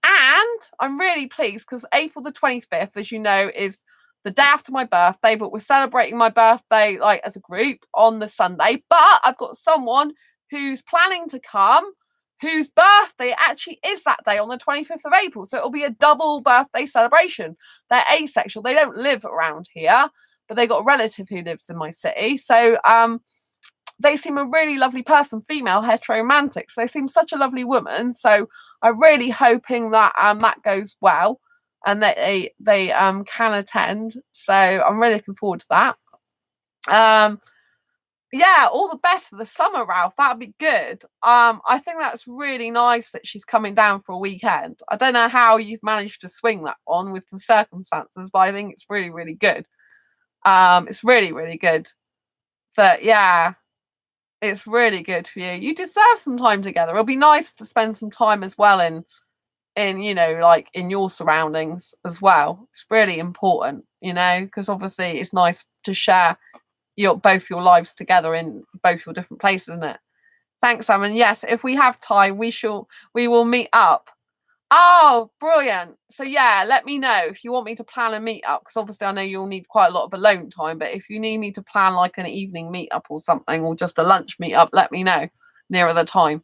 And I'm really pleased because April the 25th, as you know, is the day after my birthday, but we're celebrating my birthday like as a group on the Sunday. But I've got someone who's planning to come whose birthday actually is that day on the 25th of April. So it'll be a double birthday celebration. They're asexual. They don't live around here, but they got a relative who lives in my city. So they seem a really lovely person, female, heteromantic. So they seem such a lovely woman. So I'm really hoping that that goes well and that they can attend. So I'm really looking forward to that. Yeah, all the best for the summer, Ralph. That'd be good. I think that's really nice that she's coming down for a weekend. I don't know how you've managed to swing that on with the circumstances, but I think it's really, really good. It's really, really good. But yeah, it's really good for you. You deserve some time together. It'll be nice to spend some time as well in like in your surroundings as well. It's really important, because obviously it's nice to share both your lives together in both your different places, isn't it? Thanks, Sam. And yes, if we have time, we will meet up. Oh, brilliant. So yeah, let me know if you want me to plan a meet up, because obviously I know you'll need quite a lot of alone time, but if you need me to plan like an evening meet up or something, or just a lunch meet up, let me know nearer the time.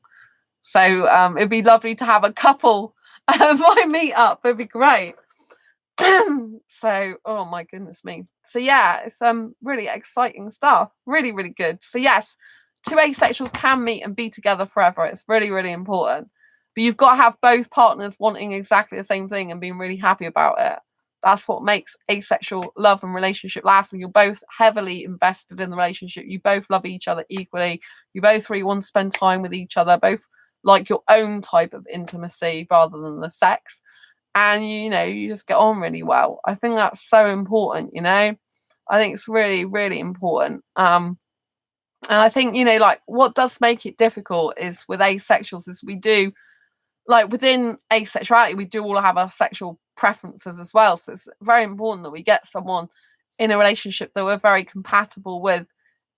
So it'd be lovely to have a couple of my meet up. It'd be great. So oh my goodness me. So yeah, it's really exciting stuff. Really, really good. So yes, two asexuals can meet and be together forever. It's really, really important. But you've got to have both partners wanting exactly the same thing and being really happy about it. That's what makes asexual love and relationship last. When you're both heavily invested in the relationship, you both love each other equally, you both really want to spend time with each other, both like your own type of intimacy rather than the sex, and you just get on really well. I think that's so important. I think it's really, really important. And I think like what does make it difficult is with asexuals is we do, like within asexuality, we do all have our sexual preferences as well. So it's very important that we get someone in a relationship that we're very compatible with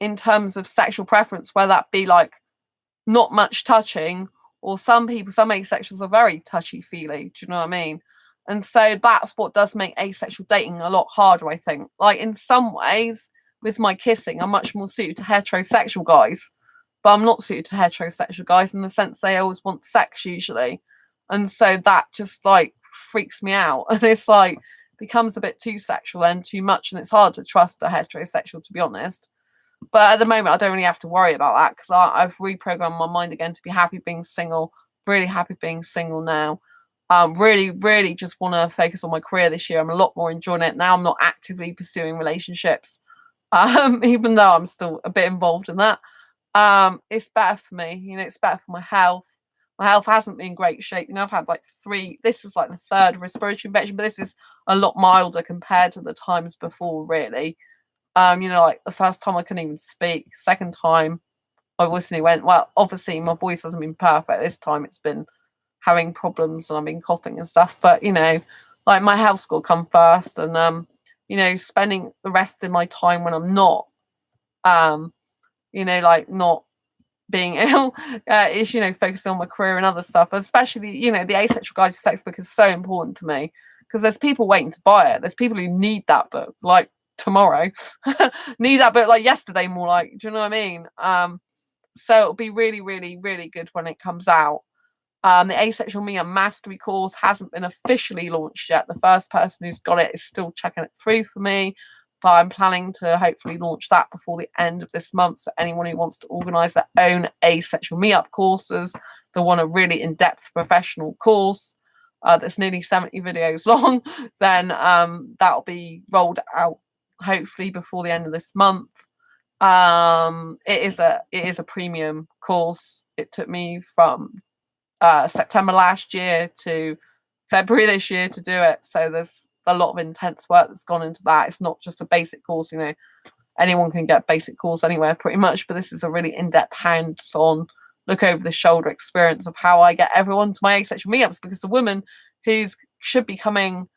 in terms of sexual preference, whether that be like not much touching, or some asexuals are very touchy feely. Do you know what I mean? And so that's what does make asexual dating a lot harder, I think. Like in some ways, with my kissing, I'm much more suited to heterosexual guys, but I'm not suited to heterosexual guys in the sense they always want sex usually. And so that just like freaks me out. And it's like becomes a bit too sexual and too much. And it's hard to trust a heterosexual, to be honest. But at the moment, I don't really have to worry about that because I've reprogrammed my mind again to be happy being single, really happy being single now. Really, really just want to focus on my career this year. I'm a lot more enjoying it. Now I'm not actively pursuing relationships, even though I'm still a bit involved in that. It's better for me. It's better for my health. My health hasn't been in great shape. I've had like this is like the third respiratory infection, but this is a lot milder compared to the times before, really. Like the first time I couldn't even speak. Second time my voice nearly went. Well, obviously my voice hasn't been perfect. This time it's been having problems and I've been coughing and stuff. But like my health's got to come first, and spending the rest of my time when I'm not, like not being ill, is focusing on my career and other stuff. Especially the Asexual Guide to Sex book is so important to me because there's people waiting to buy it. There's people who need that book like tomorrow, need that book like yesterday, more like. Do you know what I mean? So it'll be really, really, really good when it comes out. The Asexual Me and Mastery course hasn't been officially launched yet. The first person who's got it is still checking it through for me, but I'm planning to hopefully launch that before the end of this month. So anyone who wants to organise their own Asexual Me Up courses, they want a really in-depth professional course that's nearly 70 videos long, then that'll be rolled out hopefully before the end of this month. It is a premium course. It took me from September last year to February this year to do it, so there's a lot of intense work that's gone into that. It's not just a basic course. Anyone can get basic course anywhere pretty much, but this is a really in-depth, hands-on, look over the shoulder experience of how I get everyone to my asexual meetups, because the woman who should be coming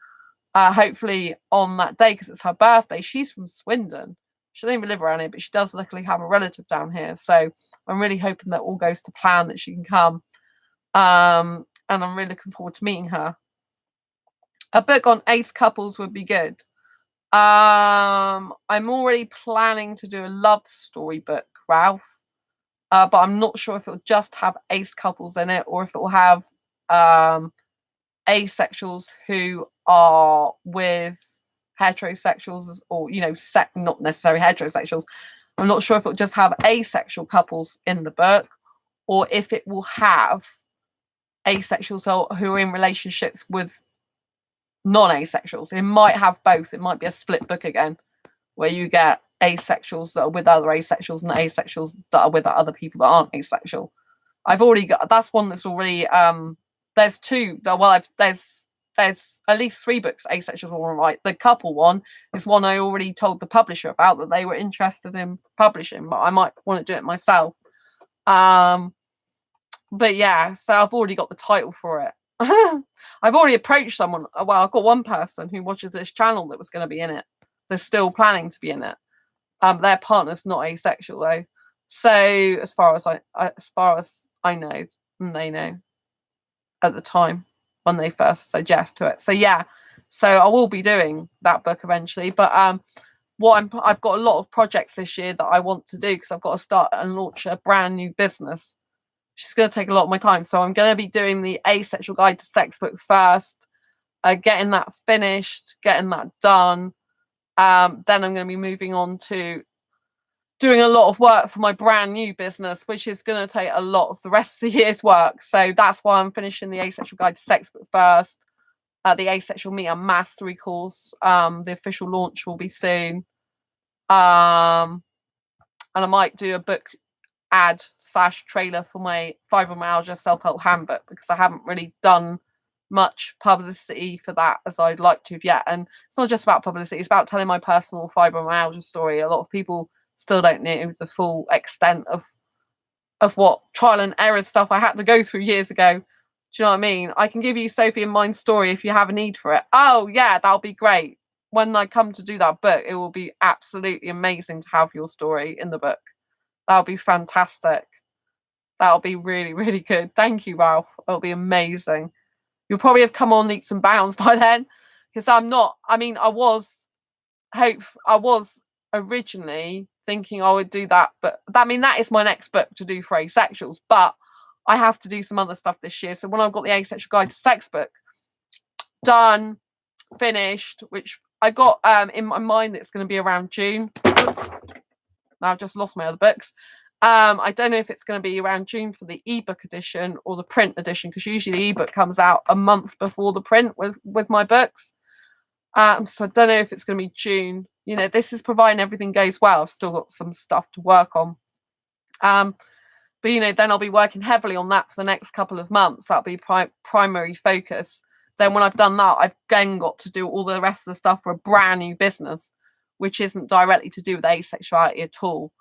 hopefully on that day, because it's her birthday, she's from Swindon, She doesn't even live around here, but she does luckily have a relative down here. So I'm really hoping that all goes to plan, that she can come. And I'm really looking forward to meeting her. A book on ace couples would be good. I'm already planning to do a love story book, Ralph. But I'm not sure if it'll just have ace couples in it, or if it will have asexuals who are with heterosexuals, or not necessarily heterosexuals. I'm not sure if it'll just have asexual couples in the book, or if it will have asexuals who are in relationships with non-asexuals. It might have both. It might be a split book again, where you get asexuals that are with other asexuals and asexuals that are with other people that aren't asexual. I've already got, that's one that's already there's two, well, there's at least 3 books asexuals want to write. The couple one is one I already told the publisher about, that they were interested in publishing, but I might want to do it myself. But yeah, so I've already got the title for it. I've already approached someone. Well, I've got one person who watches this channel that was going to be in it. They're still planning to be in it. Their partner's not asexual though. So as far as I know, and they know at the time when they first said yes to it. So yeah, so I will be doing that book eventually. But I've got a lot of projects this year that I want to do, because I've got to start and launch a brand new business. Which is going to take a lot of my time. So I'm going to be doing the Asexual Guide to Sex book first, getting that finished, getting that done. Then I'm going to be moving on to doing a lot of work for my brand new business, which is going to take a lot of the rest of the year's work. So that's why I'm finishing the Asexual Guide to Sex book first. The Asexual Meet and Mastery course. The official launch will be soon. And I might do a book ad/trailer for my fibromyalgia self-help handbook, because I haven't really done much publicity for that as I'd like to yet. And it's not just about publicity, it's about telling my personal fibromyalgia story. A lot of people still don't know the full extent of what trial and error stuff I had to go through years ago. Do you know what I mean? I can give you Sophie and mine's story if you have a need for it. Oh yeah, that'll be great. When I come to do that book, it will be absolutely amazing to have your story in the book. That'll be fantastic. That'll be really, really good. Thank you, Ralph. It'll be amazing. You'll probably have come on leaps and bounds by then, because I was originally thinking I would do that, but that is my next book to do for asexuals, but I have to do some other stuff this year. So when I've got the Asexual Guide to Sex book done, finished, which I got in my mind, it's going to be around June. Oops. Now I've just lost my other books. I don't know if it's going to be around June for the ebook edition or the print edition, because usually the ebook comes out a month before the print with my books. So I don't know if it's going to be June. This is providing everything goes well. I've still got some stuff to work on. But then I'll be working heavily on that for the next couple of months. That'll be primary focus. Then when I've done that, I've then got to do all the rest of the stuff for a brand new business, which isn't directly to do with asexuality at all.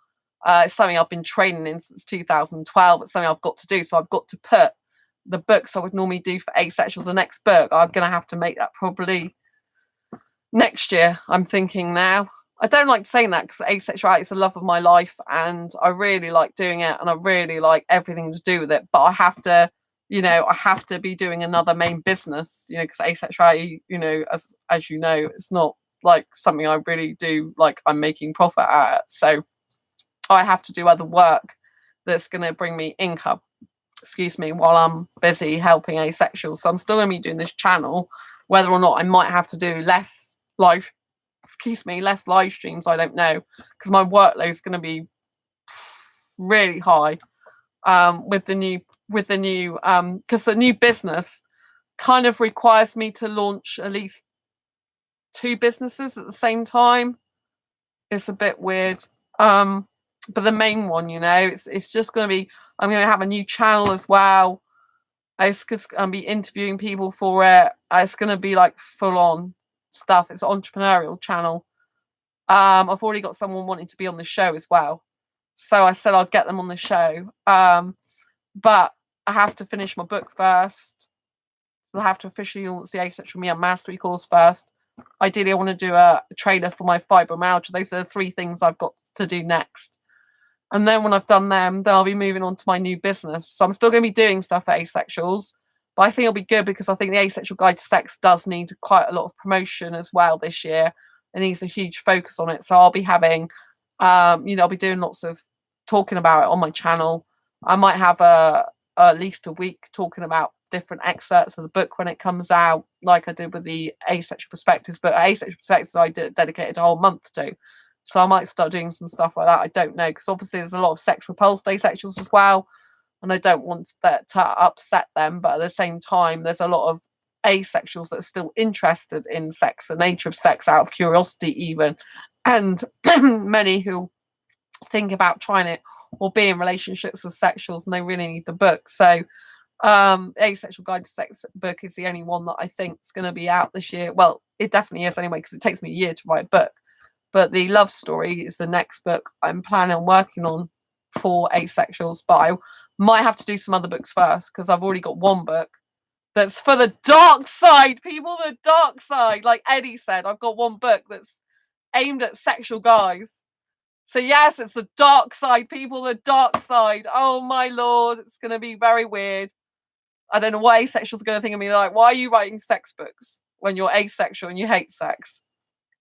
It's something I've been training in since 2012. It's something I've got to do. So I've got to put the books I would normally do for asexuals, the next book, I'm going to have to make that probably next year, I'm thinking now. I don't like saying that, because asexuality is the love of my life, and I really like doing it, and I really like everything to do with it. But I have to, I have to be doing another main business, because asexuality, as you know, it's not like something I really do like I'm making profit at it. So I have to do other work that's going to bring me income, while I'm busy helping asexuals. So I'm still going to be doing this channel, whether or not I might have to do less live streams, I don't know, because my workload is going to be really high with the new because the new business kind of requires me to launch at least 2 businesses at the same time. It's a bit weird. But the main one, it's just going to be, I'm going to have a new channel as well. It's going to be interviewing people for it. It's going to be like full on stuff. It's an entrepreneurial channel. I've already got someone wanting to be on the show as well. So I said I'll get them on the show. But I have to finish my book first. I'll have to officially launch the Asexual Me and Mastery course first ideally I want to do a trailer for my fibromyalgia. Those are the 3 things I've got to do next. And then when I've done them, then I'll be moving on to my new business. So I'm still going to be doing stuff for asexuals, but I think it'll be good because I think the Asexual Guide to Sex does need quite a lot of promotion as well this year. It needs a huge focus on it. So I'll be having, I'll be doing lots of talking about it on my channel. I might have at least a week talking about different excerpts of the book when it comes out, like I did with the Asexual Perspectives. But Asexual Perspectives I dedicated a whole month to. So I might start doing some stuff like that. I don't know, because obviously there's a lot of sex repulsed asexuals as well, and I don't want that to upset them. But at the same time, there's a lot of asexuals that are still interested in sex, the nature of sex, out of curiosity even, and many who think about trying it or be in relationships with sexuals, and they really need the book. So Asexual Guide to Sex book is the only one that I think is going to be out this year. Well, it definitely is anyway, because it takes me a year to write a book. But the love story is the next book I'm planning on working on for asexuals. But I might have to do some other books first, because I've already got one book that's for the dark side, people, the dark side. Like Eddie said, I've got one book that's aimed at sexual guys. So yes, it's the dark side, people, the dark side. Oh my Lord, it's going to be very weird. I don't know what asexuals are going to think of me, like, why are you writing sex books when you're asexual and you hate sex?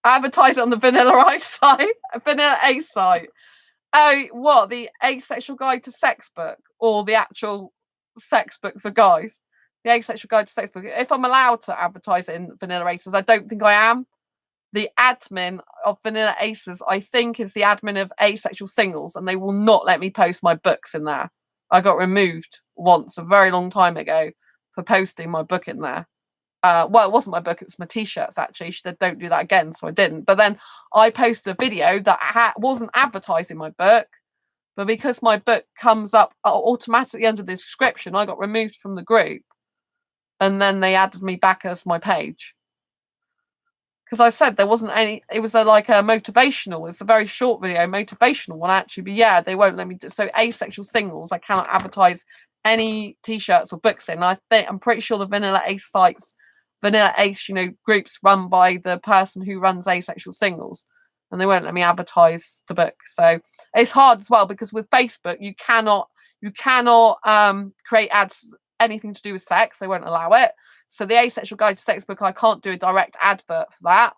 Advertise it on the Vanilla Ice site, Vanilla Ace site. Oh, what, the Asexual Guide to Sex book, or the actual sex book for guys? The Asexual Guide to Sex book. If I'm allowed to advertise it in Vanilla Aces, I don't think I am. The admin of Vanilla Aces, I think, is the admin of Asexual Singles, and they will not let me post my books in there. I got removed once a very long time ago for posting my book in there. Well, it wasn't my book, it was my t-shirts actually. She said don't do that again, so I didn't. But then I posted a video that wasn't advertising my book, but because my book comes up automatically under the description, I got removed from the group, and then they added me back as my page. Because I said there wasn't any, it was like a motivational, it's a very short video, motivational one actually, but yeah, they won't let me do. So Asexual Singles, I cannot advertise any t-shirts or books in. I'm pretty sure the Vanilla Ace sites, Vanilla Ace, groups run by the person who runs Asexual Singles, and they won't let me advertise the book. So it's hard as well, because with Facebook you cannot create ads anything to do with sex. They won't allow it. So the Asexual Guide to Sex book, I can't do a direct advert for that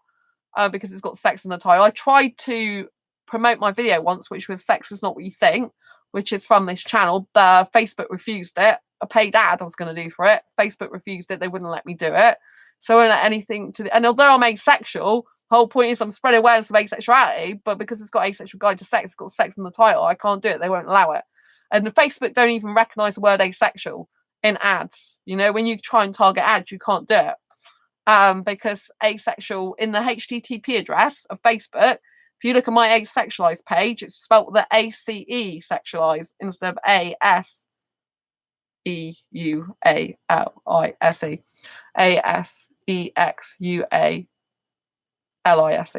because it's got sex in the title. I tried to promote my video once, which was Sex Is Not What You Think, which is from this channel. Facebook refused it. A paid ad I was going to do for it. Facebook refused it. They wouldn't let me do it. So I won't let anything to. And although I'm asexual, the whole point is I'm spreading awareness of asexuality. But because it's got Asexual Guide to Sex, it's got sex in the title, I can't do it. They won't allow it. And the Facebook don't even recognise the word asexual in ads. When you try and target ads, you can't do it because asexual in the HTTP address of Facebook. If you look at my asexualized page, it's spelled with the ACE sexualized instead of ASEUALISE. ASEXUALISE.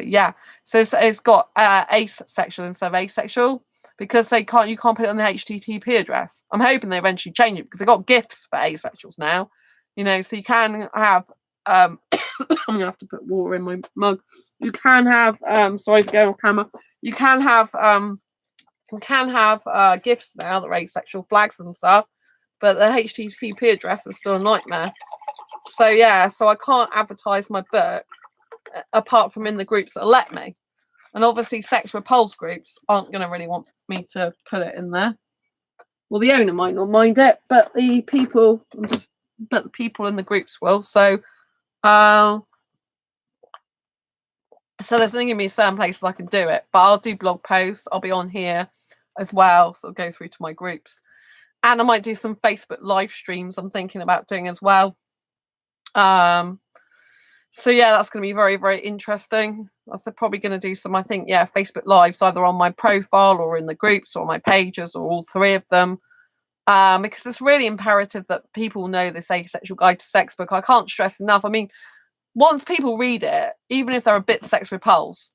Yeah. So it's got asexual instead of asexual, because you can't put it on the HTTP address. I'm hoping they eventually change it, because they've got GIFs for asexuals now. So you can have I'm gonna have to put water in my mug. You can have sorry for going off camera. You can have GIFs now that are asexual flags and stuff, but the HTTP address is still a nightmare. So yeah, so I can't advertise my book apart from in the groups that let me. And obviously sex repulsed groups aren't going to really want me to put it in there. Well, the owner might not mind it, but the people in the groups will. So there's only going to be certain places I can do it, but I'll do blog posts. I'll be on here as well, so I'll go through to my groups, and I might do some Facebook live streams. I'm thinking about doing as well. So yeah, that's going to be very, very interesting. I'm probably going to do some, I think, Facebook lives either on my profile or in the groups or my pages or all 3 of them. Because it's really imperative that people know this Asexual Guide to Sex book. I can't stress enough. I mean, once people read it, even if they're a bit sex repulsed,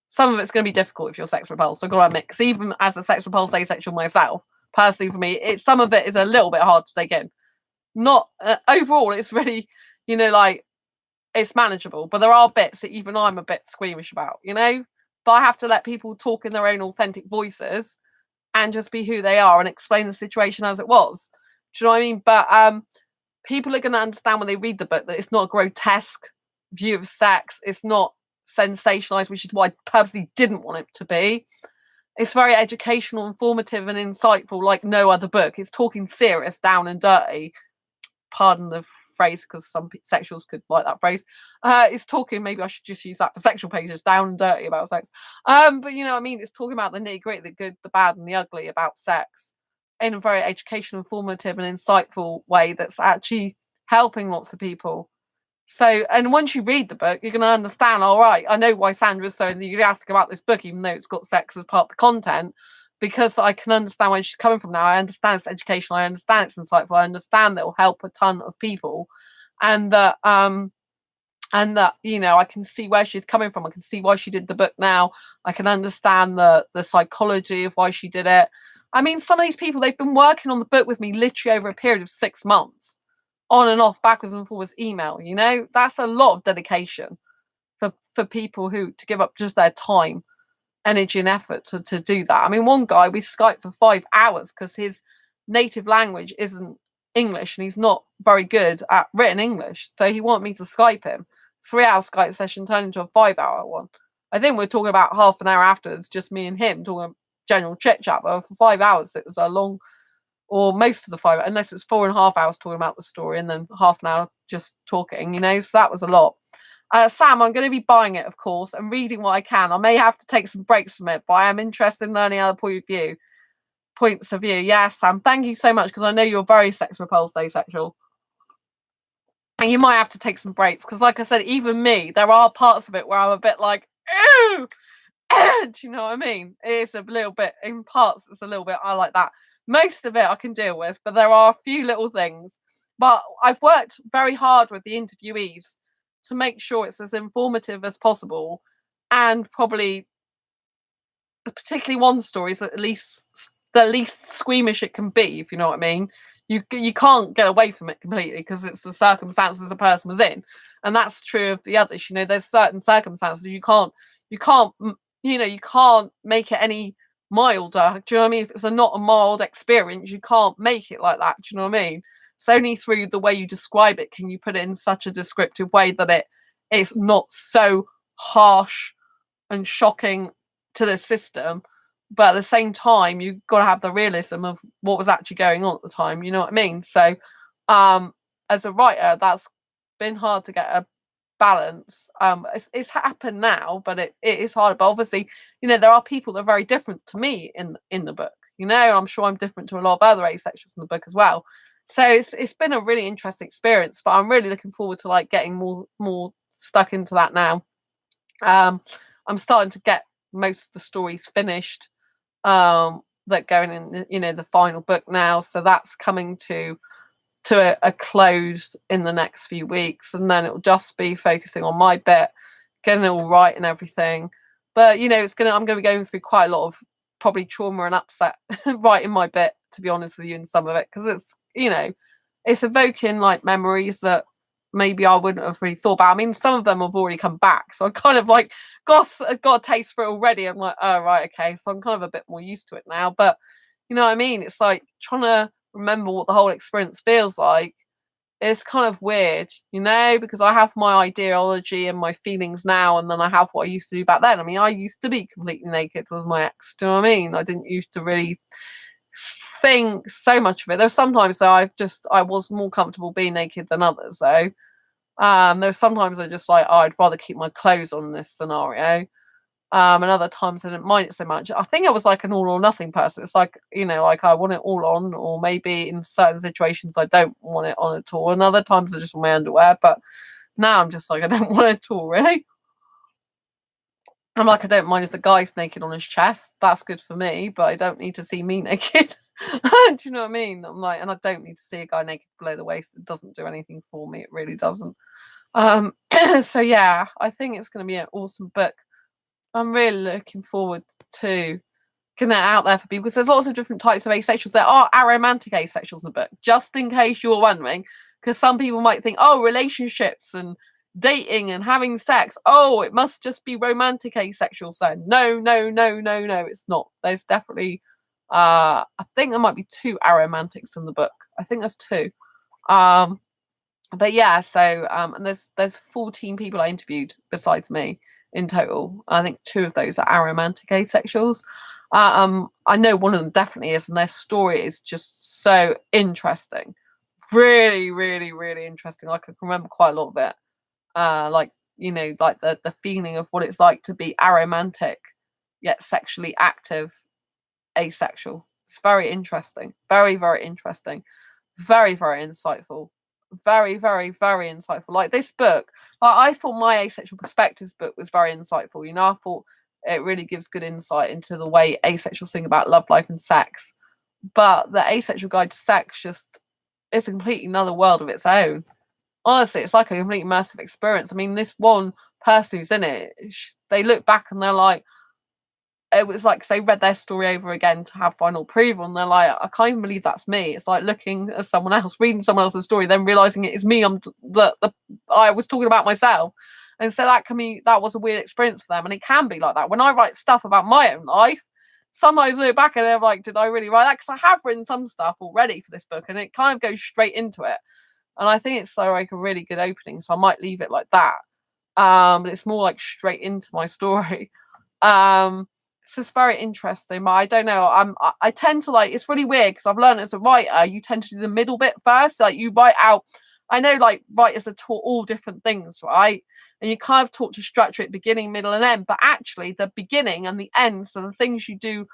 some of it's going to be difficult if you're sex repulsed. I've got to admit, because even as a sex repulsed asexual myself, personally for me, some of it is a little bit hard to take in. Not overall, it's really, like, it's manageable. But there are bits that even I'm a bit squeamish about, you know. But I have to let people talk in their own authentic voices and just be who they are and explain the situation as it was. Do you know what I mean? But people are going to understand when they read the book that it's not a grotesque view of sex. It's not sensationalized, which is why I purposely didn't want it to be. It's very educational, informative, and insightful, like no other book. It's talking serious, down and dirty. Pardon the phrase, because some sexuals could like that phrase. It's talking, maybe I should just use that for sexual pages, down and dirty about sex. But you know what I mean? It's talking about the nitty gritty, the good, the bad, and the ugly about sex in a very educational, informative, and insightful way that's actually helping lots of people. So, and once you read the book, you're going to understand, all right, I know why Sandra's so enthusiastic about this book, even though it's got sex as part of the content, because I can understand where she's coming from now. I understand it's educational. I understand it's insightful. I understand that it will help a ton of people. And that, you know, I can see where she's coming from. I can see why she did the book now. I can understand the psychology of why she did it. I mean, some of these people, they've been working on the book with me literally over a period of 6 months. On and off, backwards and forwards email, you know, that's a lot of dedication for people who to give up just their time, energy, and effort to do that. I mean, one guy we Skyped for 5 hours because his native language isn't English and he's not very good at written English. So he wanted me to Skype him. 3-hour Skype session turned into a 5-hour one. I think we're talking about half an hour afterwards, just me and him talking general chit chat. But for 5 hours, it was a long, or most of the 5, unless it's 4.5 hours talking about the story and then half an hour just talking, you know, so that was a lot. Sam, I'm going to be buying it, of course, and reading what I can. I may have to take some breaks from it, but I am interested in learning other points of view. Yeah, Sam, thank you so much, because I know you're very sex repulsed asexual. And you might have to take some breaks, because like I said, even me, there are parts of it where I'm a bit like, ew! Do you know what I mean? It's a little bit, in parts, it's a little bit, I like that. Most of it I can deal with, but there are a few little things. But I've worked very hard with the interviewees to make sure it's as informative as possible, and probably, particularly one story, is at least the least squeamish it can be, if you know what I mean. You can't get away from it completely because it's the circumstances a person was in, and that's true of the others. You know, there's certain circumstances you can't you know, you can't make it any milder. Do you know what I mean? If it's not a mild experience, you can't make it like that. Do you know what I mean? It's only through the way you describe it can you put it in such a descriptive way that it's not so harsh and shocking to the system. But at the same time, you've got to have the realism of what was actually going on at the time. You know what I mean? So, as a writer, that's been hard to get a balance. It's happened now, but it is hard. But obviously, you know, there are people that are very different to me in the book. You know, I'm sure I'm different to a lot of other asexuals in the book as well. So it's been a really interesting experience. But I'm really looking forward to like getting more stuck into that now. I'm starting to get most of the stories finished. That going in, you know, the final book now. So that's coming to a close in the next few weeks, and then it'll just be focusing on my bit, getting it all right and everything. But you know, I'm gonna be going through quite a lot of probably trauma and upset writing my bit, to be honest with you, in some of it, because it's, you know, it's evoking like memories that maybe I wouldn't have really thought about. I mean, some of them have already come back, so I kind of like got a taste for it already. I'm like, oh right, okay, so I'm kind of a bit more used to it now. But you know what I mean? It's like trying to remember what the whole experience feels like. It's kind of weird, you know, because I have my ideology and my feelings now, and then I have what I used to do back then. I mean, I used to be completely naked with my ex. Do you know what I mean? I didn't used to really think so much of it. There's sometimes that I was more comfortable being naked than others. So there's sometimes I just like, oh, I'd rather keep my clothes on in this scenario. And other times I didn't mind it so much. I think I was like an all or nothing person. It's like, you know, like I want it all on, or maybe in certain situations I don't want it on at all. And other times I just want my underwear. But now I'm just like, I don't want it at all, really. I'm like, I don't mind if the guy's naked on his chest. That's good for me, but I don't need to see me naked. Do you know what I mean? I'm like, and I don't need to see a guy naked below the waist. It doesn't do anything for me. It really doesn't. So yeah, I think it's going to be an awesome book. I'm really looking forward to getting it out there for people, because there's lots of different types of asexuals. There are aromantic asexuals in the book, just in case you're wondering, because some people might think, oh, relationships and, dating and having sex, oh, it must just be romantic asexual. So no, it's not. There's definitely I think there might be 2 aromantics in the book. I think there's 2. But yeah, so and there's 14 people I interviewed besides me in total. I think 2 of those are aromantic asexuals. I know one of them definitely is, and their story is just so interesting. Really, really, really interesting. Like, I can remember quite a lot of it. Like, you know, like the feeling of what it's like to be aromantic yet sexually active asexual. It's very interesting. Very, very interesting. Very, very insightful. Very, very, very insightful. Like, this book, like, I thought my Asexual Perspectives book was very insightful. You know, I thought it really gives good insight into the way asexuals think about love, life, and sex. But the Asexual Guide to Sex just is a completely another world of its own. Honestly, it's like a complete immersive experience. I mean, this one person who's in it, they look back and they're like, it was like they read their story over again to have final approval, and they're like, I can't even believe that's me. It's like looking at someone else, reading someone else's story, then realizing it is me. I was talking about myself, and so that was a weird experience for them, and it can be like that. When I write stuff about my own life, sometimes I look back and they're like, did I really write that? Because I have written some stuff already for this book, and it kind of goes straight into it, and I think it's like a really good opening, so I might leave it like that. But it's more like straight into my story. It's just very interesting, but I don't know. I tend to like, it's really weird because I've learned as a writer, you tend to do the middle bit first. Like, you write out, I know, like, writers are taught all different things, right? And you kind of taught to structure it beginning, middle, and end. But actually, the beginning and the end, so the things you do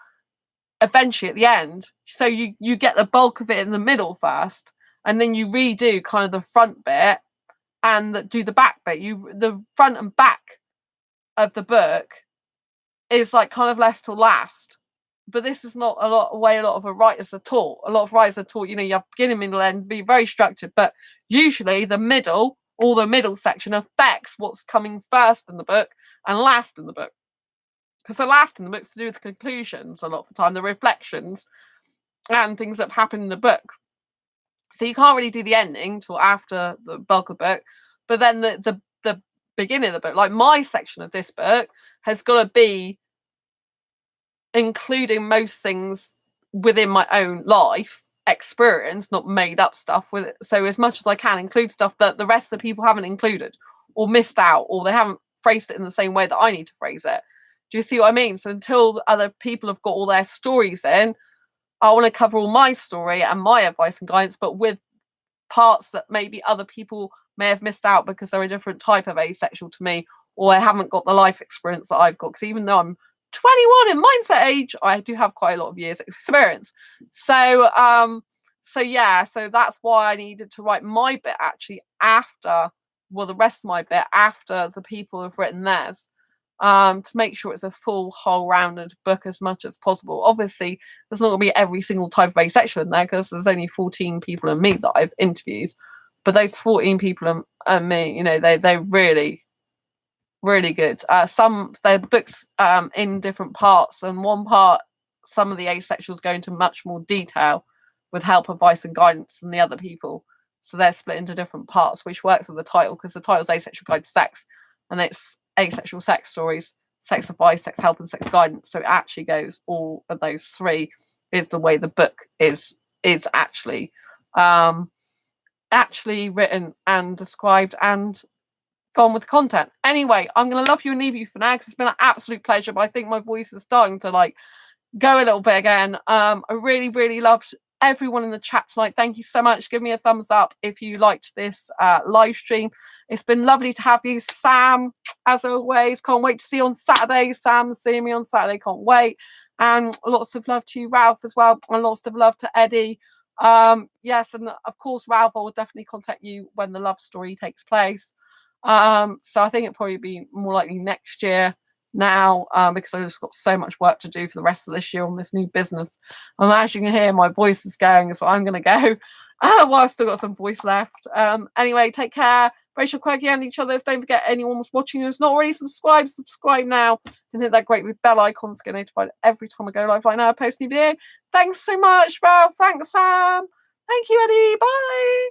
eventually at the end, so you get the bulk of it in the middle first, and then you redo kind of the front bit and do the back bit. The front and back of the book is like kind of left till last. But this is not a lot of writers are taught. A lot of writers are taught, you know, you have beginning, middle, end, be very structured. But usually the middle, or the middle section, affects what's coming first in the book and last in the book. Because the last in the book's to do with the conclusions a lot of the time, the reflections and things that have happened in the book. So you can't really do the ending till after the bulk of the book. But then the beginning of the book, like my section of this book, has got to be including most things within my own life experience, not made up stuff with it. So as much as I can include stuff that the rest of the people haven't included or missed out, or they haven't phrased it in the same way that I need to phrase it. Do you see what I mean? So until other people have got all their stories in, I want to cover all my story and my advice and guidance, but with parts that maybe other people may have missed out because they're a different type of asexual to me, or I haven't got the life experience that I've got. Because even though I'm 21 in mindset age, I do have quite a lot of years experience. So yeah, so that's why I needed to write my bit actually after, well, the rest of my bit after the people have written theirs, to make sure it's a full, whole-rounded book as much as possible. Obviously, there's not going to be every single type of asexual in there because there's only 14 people and me that I've interviewed. But those 14 people and me, you know, they're really, really good. They're books in different parts, and one part, some of the asexuals go into much more detail with help, advice, and guidance than the other people. So they're split into different parts, which works with the title because the title's Asexual Guide to Sex, and it's asexual sex stories, sex advice, sex help, and sex guidance. So it actually goes, all of those 3 is the way the book is actually written and described and gone with content. Anyway, I'm gonna love you and leave you for now because it's been an absolute pleasure, but I think my voice is starting to like go a little bit again. I really, really loved everyone in the chat tonight. Thank you so much. Give me a thumbs up if you liked this live stream. It's been lovely to have you, Sam, as always. Can't wait to see you on Saturday. Sam, seeing me on Saturday, can't wait. And lots of love to you, Ralph, as well, and lots of love to Eddie. Yes, and of course, Ralph, I will definitely contact you when the love story takes place. So I think it'll probably be more likely next year now, because I've just got so much work to do for the rest of this year on this new business. And as you can hear, my voice is going, so I'm going to go while I've still got some voice left. Anyway, take care. Racial quirky and each other. Don't forget, anyone who's watching who's not already subscribed, subscribe now and hit that great bell icon to get notified every time I go live. Right now I post a new video. Thanks so much, Ralph. Thanks, Sam. Thank you, Eddie. Bye.